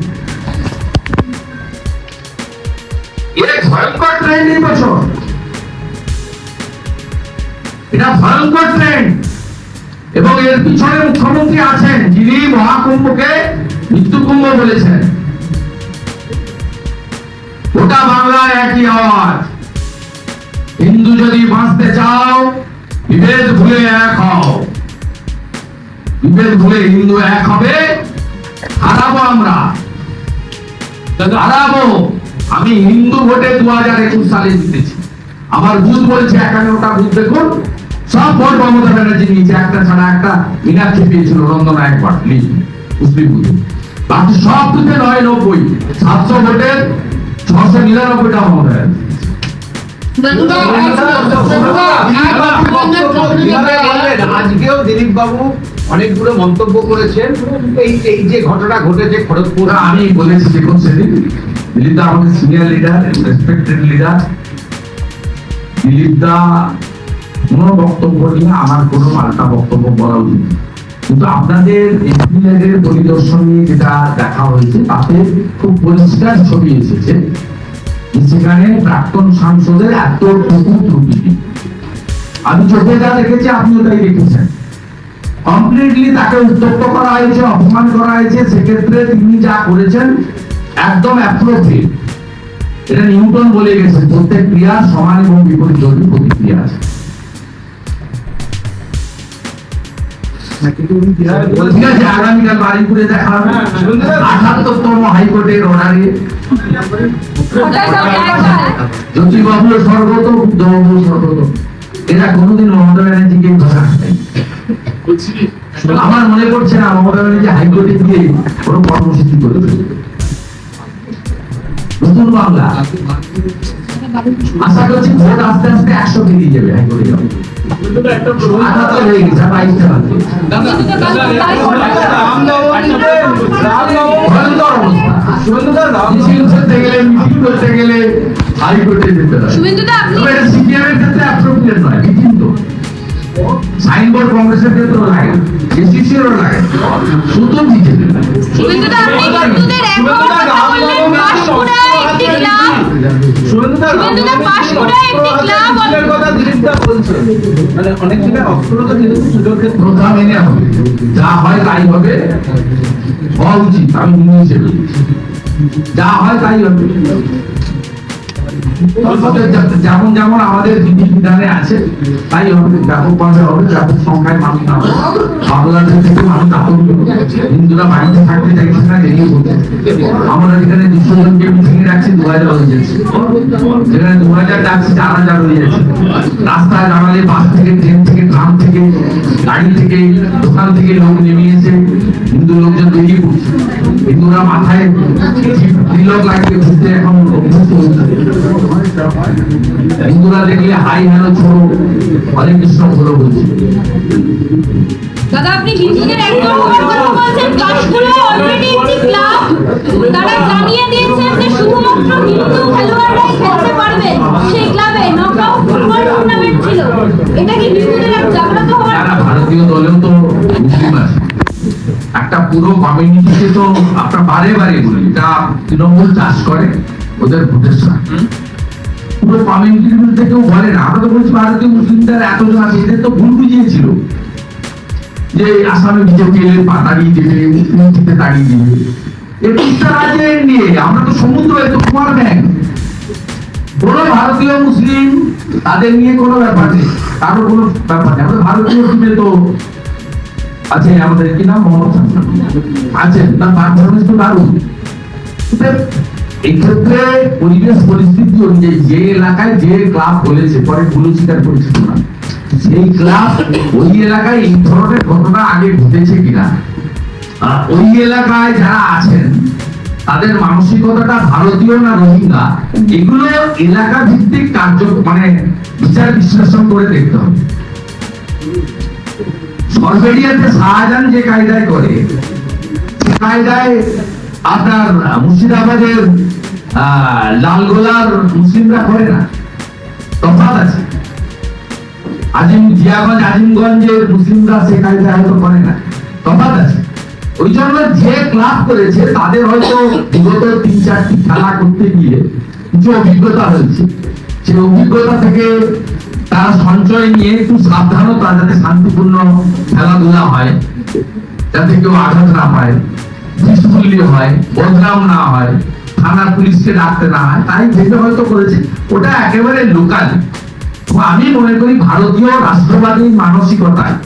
এটা ভয়ঙ্কর ট্রেন্ড এই বছর, এটা ভয়ঙ্কর ট্রেন্ড। এবং এর পিছনে মুখ্যমন্ত্রী আছেন, যিনি মহাকুম্ভকে মৃত্যুকুম্ভ বলেছেন। গোটা বাংলায় একই আওয়াজ, হিন্দু যদি বাঁচতে চাও বিভেদ ভুলে এক হও। বিভেদ ভুলে হিন্দু এক হবে, হারাবো আমরা, হারাবো। আমি হিন্দু ভোটে 2021 সালে জিতেছি। আমার বুথ বলছে 51টা বুথ দেখুন, সব ভোট মমতা ব্যানার্জি নিয়েছে, একটা ছাড়া একটা মীনাক্ষী পেয়েছিল রন্দনা একবার মুসলিম বুথে। বাকি সব বুথে 99, 700 ভোটের 699টা মমতা ব্যানার্জি। আজকেও দিলীপ বাবু অনেকগুলো মন্তব্য করেছেন এই যে ঘটনা ঘটেছে খড়গপুর। আমি বলেছি দেখুন, সেদিন দিলীপ দা আমাদের senior leader, respected leader. Dilip da কোনো বক্তব্য নিয়ে আমার কোনো পাল্টা বক্তব্য বলা উচিত, কিন্তু আপনাদের এমপিদের পরিদর্শন নিয়ে যেটা দেখা হয়েছে তাতে খুব পরিষ্কার ছবি এসেছে সেখানে প্রাক্তন সাংসদের এতটুকু ত্রুটি। আমি চোখে যা দেখেছি আপনিও তাই দেখেছেন। কমপ্লিটলি তাকে উত্তপ্ত করা হয়েছে, অপমান করা হয়েছে। সেক্ষেত্রে তিনি যা করেছেন একদম অ্যাপ্রোপ্রিয়েট। এটা নিউটন বলে গেছেন, প্রত্যেক ক্রিয়ার সমান এবং বিপরীত প্রতিক্রিয়া আছে। ঠিক আছে, আগামীকাল বাড়িপুরে দেখা হবে 78তম হাইকোর্টের অর্ডারে। জ্যোতিবাবু স্বর্গত, বুদ্ধবাবু স্বর্গত, এরা কোনোদিন মমতা ব্যানার্জিকে ভাষা খায়। আমার মনে পড়ছে না মমতা ব্যানার্জি হাইকোর্টে গিয়ে কোনো কর্মসূচি করেছে। নতুন বাংলা আশা করছি ভোট আস্তে আস্তে 100 বেরিয়ে যাবে হাইকোর্টে যাবে। হয়ে গেছে 22টা বাজে। ভয়ঙ্কর অবস্থা। মিছিল করতে গেলে, মিটিং করতে গেলে হাইকোর্টে যেতে হয়। সিপিএমের ক্ষেত্রে অ্যাপ্রোপ্রিয়েট নয়, কিন্তু সাইনবোর্ড কংগ্রেসের ক্ষেত্রেও লাগে, এসিসিরও লাগে, শুধু দিতে যা হয় তাই হবে, হওয়া উচিত। আমি হিসেবে যা হয় তাই হবে। যেমন যেমন আমাদের বিধানে আছে তাই হবে, ব্যাপকভাবে হবে, ব্যাপক সংখ্যায় মানুষ হবে। বাংলাদেশ থেকে মানুষ আতঙ্ক, হিন্দুরা বাড়িতে থাকতে চাইছে না, দেরিয়ে বলছে। আমরা যেখানে 200 জনকে মিটিং রাখছি 2000 হয়ে যাচ্ছে, যেখানে 2000 ডাকছি 4000 হয়ে যাচ্ছে। রাস্তায় দাঁড়ালে বাস থেকে, ট্রেন থেকে, ট্রাম থেকে, গাড়ি থেকে, দোকান থেকে লোক নেমে এসে হিন্দু লোকজন বেরিয়ে পড়ছে। হিন্দুরা মাথায় তিলক লাগিয়ে ঘুরতে এখন অভ্যস্ত হচ্ছে। হিন্দুরা দেখলে হাই হ্যালো ছোড়ো, হরে কৃষ্ণ বলো বলছে। দাদা আপনি হিন্দুদের একদম কথা বলছেন, কাশফুলে অলরেডি একটি ক্লাব তারা জানিয়ে দিয়েছেন যে শুধুমাত্র হিন্দু খেলোয়াড়রাই খেলতে পারবে। সেই ক্লাবে নকআউট ফুটবল টুর্নামেন্ট ছিল। এটা কি হিন্দুদের এক জাগ্রত হওয়ার? যারা ভারতীয় দলেও তো মুসলিম আছে, একটা পুরো কমিউনিটিকে তো আপনার বারে বারে বলি এটা তৃণমূল চাষ করে ওদের ভোটের সময় পুরো কমিউনিটির বিরুদ্ধে কেউ বলে না। আমরা তো বলছি ভারতীয় মুসলিমদের এতজন আছে, এদের তো ভুল বুঝিয়েছিল যে আসামে বিজেপি এলে তাড়িয়ে দেবে, মুসলিমকে তাড়িয়ে দেবে। এই তিস্তা রাজ্যে নিয়ে আমরা তো সমুদ্র, এত কুমার ব্যাংক, কোনো ভারতীয় মুসলিম তাদের নিয়ে কোনো ব্যাপার নেই, কারোর কোনো ব্যাপার নেই। আমাদের ভারতীয় টিমে তো আছে আমাদের কি নাম মোহাম্মদ হাসান আছেন, তার পারফরমেন্স তো দারুণ। এই ক্ষেত্রে পরিবেশ পরিস্থিতি অনুযায়ী যে এলাকায় যে ক্লাব বলেছে পরে ভুল স্বীকার করেছে না, সেই ক্লাব ওই এলাকায় এই ধরনের ঘটনা আগে ঘটেছে কিনা, ওই এলাকায় যারা আছেন তাদের মানসিকতাটা ভারতীয় না রোহিঙ্গা, এগুলো এলাকা ভিত্তিক কার্য মানে বিচার বিশ্লেষণ করে দেখতে হবে। সরবেরিয়াতে শাহজাহান যে কায়দায় করে সে কায়দায় আপনার মুর্শিদাবাদের লালগোলার মুসলিমরা করে না, তফাৎ আছে। আজিমগঞ্জের মুসলিমরা সে কায়দায় হয়তো করে না, তফাৎ আছে। ওই জন্য যে ক্লাব করেছে তাদের হয়তো বিগত 3-4টি খেলা করতে গিয়ে কিছু অভিজ্ঞতা হয়েছে, সেই অভিজ্ঞতা থেকে তারা সঞ্চয় নিয়ে একটু সাবধানতা, যাতে শান্তিপূর্ণ খেলাধুলা হয়, যাতে কেউ আঘাত না পায়, পিসফুলি হয়, বদনাম না হয়, থানা পুলিশকে ডাকতে না হয়, তাই ভেবে হয়তো করেছে। ওটা একেবারে লোকাল। আমি মনে করি ভারতীয় রাষ্ট্রবাদী মানসিকতায়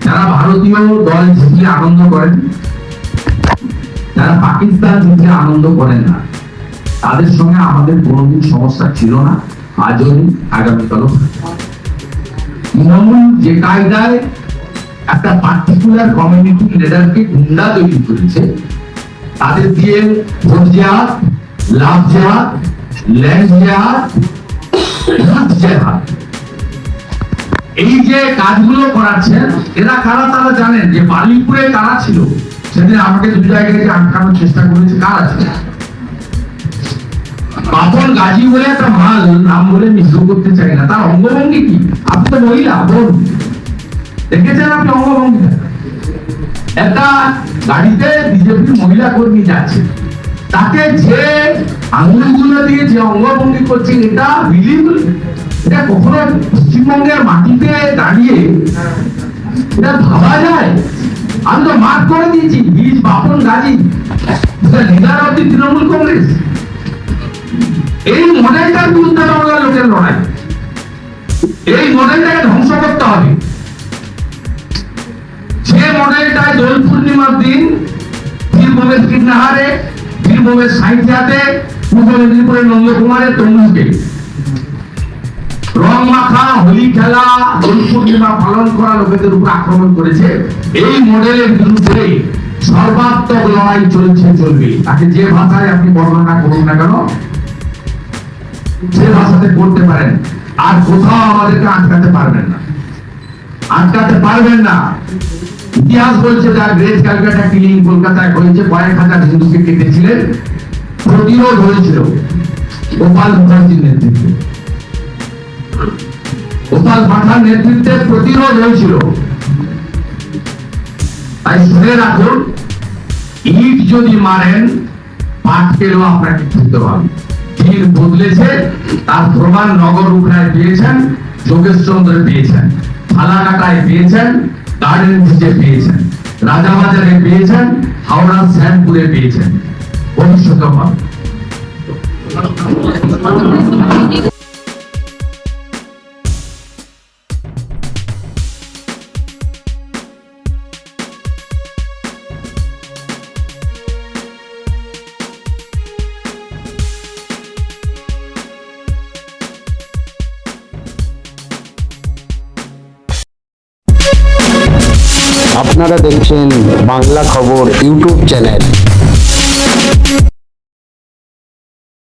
যারা ভারতীয় দল জিতলে আনন্দ করেন, যারা পাকিস্তান জিতলে আনন্দ করেন না, তাদের সঙ্গে আমাদের কোনোদিন সমস্যা ছিল না, আজও নেই, আগামীকালও। তৃণমূল যে কায়দায় একটা পার্টিকুলার কমিউনিটি লিডারকে গুন্ডা তৈরি করেছে, তাদের দিয়ে ভোট জেহাদ, লাভ জেহাদ, ল্যান্ড জেহাদ, জেহাদ, এই যে কাজগুলো করাচ্ছেন এরা কারা তারা জানেন। যে বালিপুরে কারা ছিল সেদিন আমাকে 2 জায়গায় আটকানোর চেষ্টা করেছে, কারা ছিল? বাপন গাজী বলে একটা মাল, নাম বলে মিশ্র করতে চাই না, তার অঙ্গভঙ্গি কি? আপনি তো মহিলা বোন, দেখেছেন আপনি অঙ্গভঙ্গিটা? একটা গাড়িতে বিজেপির মহিলা কর্মী যাচ্ছে, তাকে যে আঙুলগুলো দিয়ে যে অঙ্গভঙ্গি করছে, এটা বিলিভেবল? এটা কখনো পশ্চিমবঙ্গের মাটিতে দাঁড়িয়ে এটা ভাবা যায়? আমি তো মার্ক করে দিয়েছি, বীজ Bapan Gazi, leader of the Trinamool Congress. এই মডেলটার বিরুদ্ধে বাংলার লোকের লড়াই, এই মডেলটাকে ধ্বংস করতে হবে। যে মডেলটায় দোল পূর্ণিমার দিন বীরভূমের কীর্ণাহারে, বীরভূমের সাঁইথিয়াতে, পূর্ব মেদিনীপুরের নন্দকুমারের তমলুকে রং মাখা হোলি খেলা, দোল পূর্ণিমা পালন করা লোকেদের উপর আক্রমণ করেছে, এই মডেলের বিরুদ্ধে সর্বাত্মক লড়াই চলছে, চলবে। তাকে যে ভাষায় আপনি বর্ণনা করুন না কেন, সে ভাষাতে করতে পারেন, আর কোথাও আমাদেরকে আটকাতে পারবেন না, আটকাতে পারবেন না। ইতিহাস বলছে যা গ্রেট ক্যালকাটা কিলিং কলকাতায় হয়েছে, কয়েক হাজার হিন্দুকে কেটেছিলেন, প্রতিরোধ হয়েছিল গোপাল মুখার্জির নেতৃত্বে, গোপাল পাঠার নেতৃত্বে প্রতিরোধ হয়েছিল। তাই শুনে রাখুন, ইট যদি মারেন পাট পেলেও আপনাকে ছুটতে হবে। তীর বদলেছে, তার প্রমাণ নগর উখড়ায় পেয়েছেন, যোগেশচন্দ্রে পেয়েছেন, ফালাকাটায় পেয়েছেন, গার্ডেন ব্রিজে পেয়েছেন, রাজাবাজারে পেয়েছেন, হাওড়ার শ্যামপুরে পেয়েছেন, ভবিষ্যতে পাবেন। আপনারা দেখছেন বাংলা খবর ইউটিউব চ্যানেল।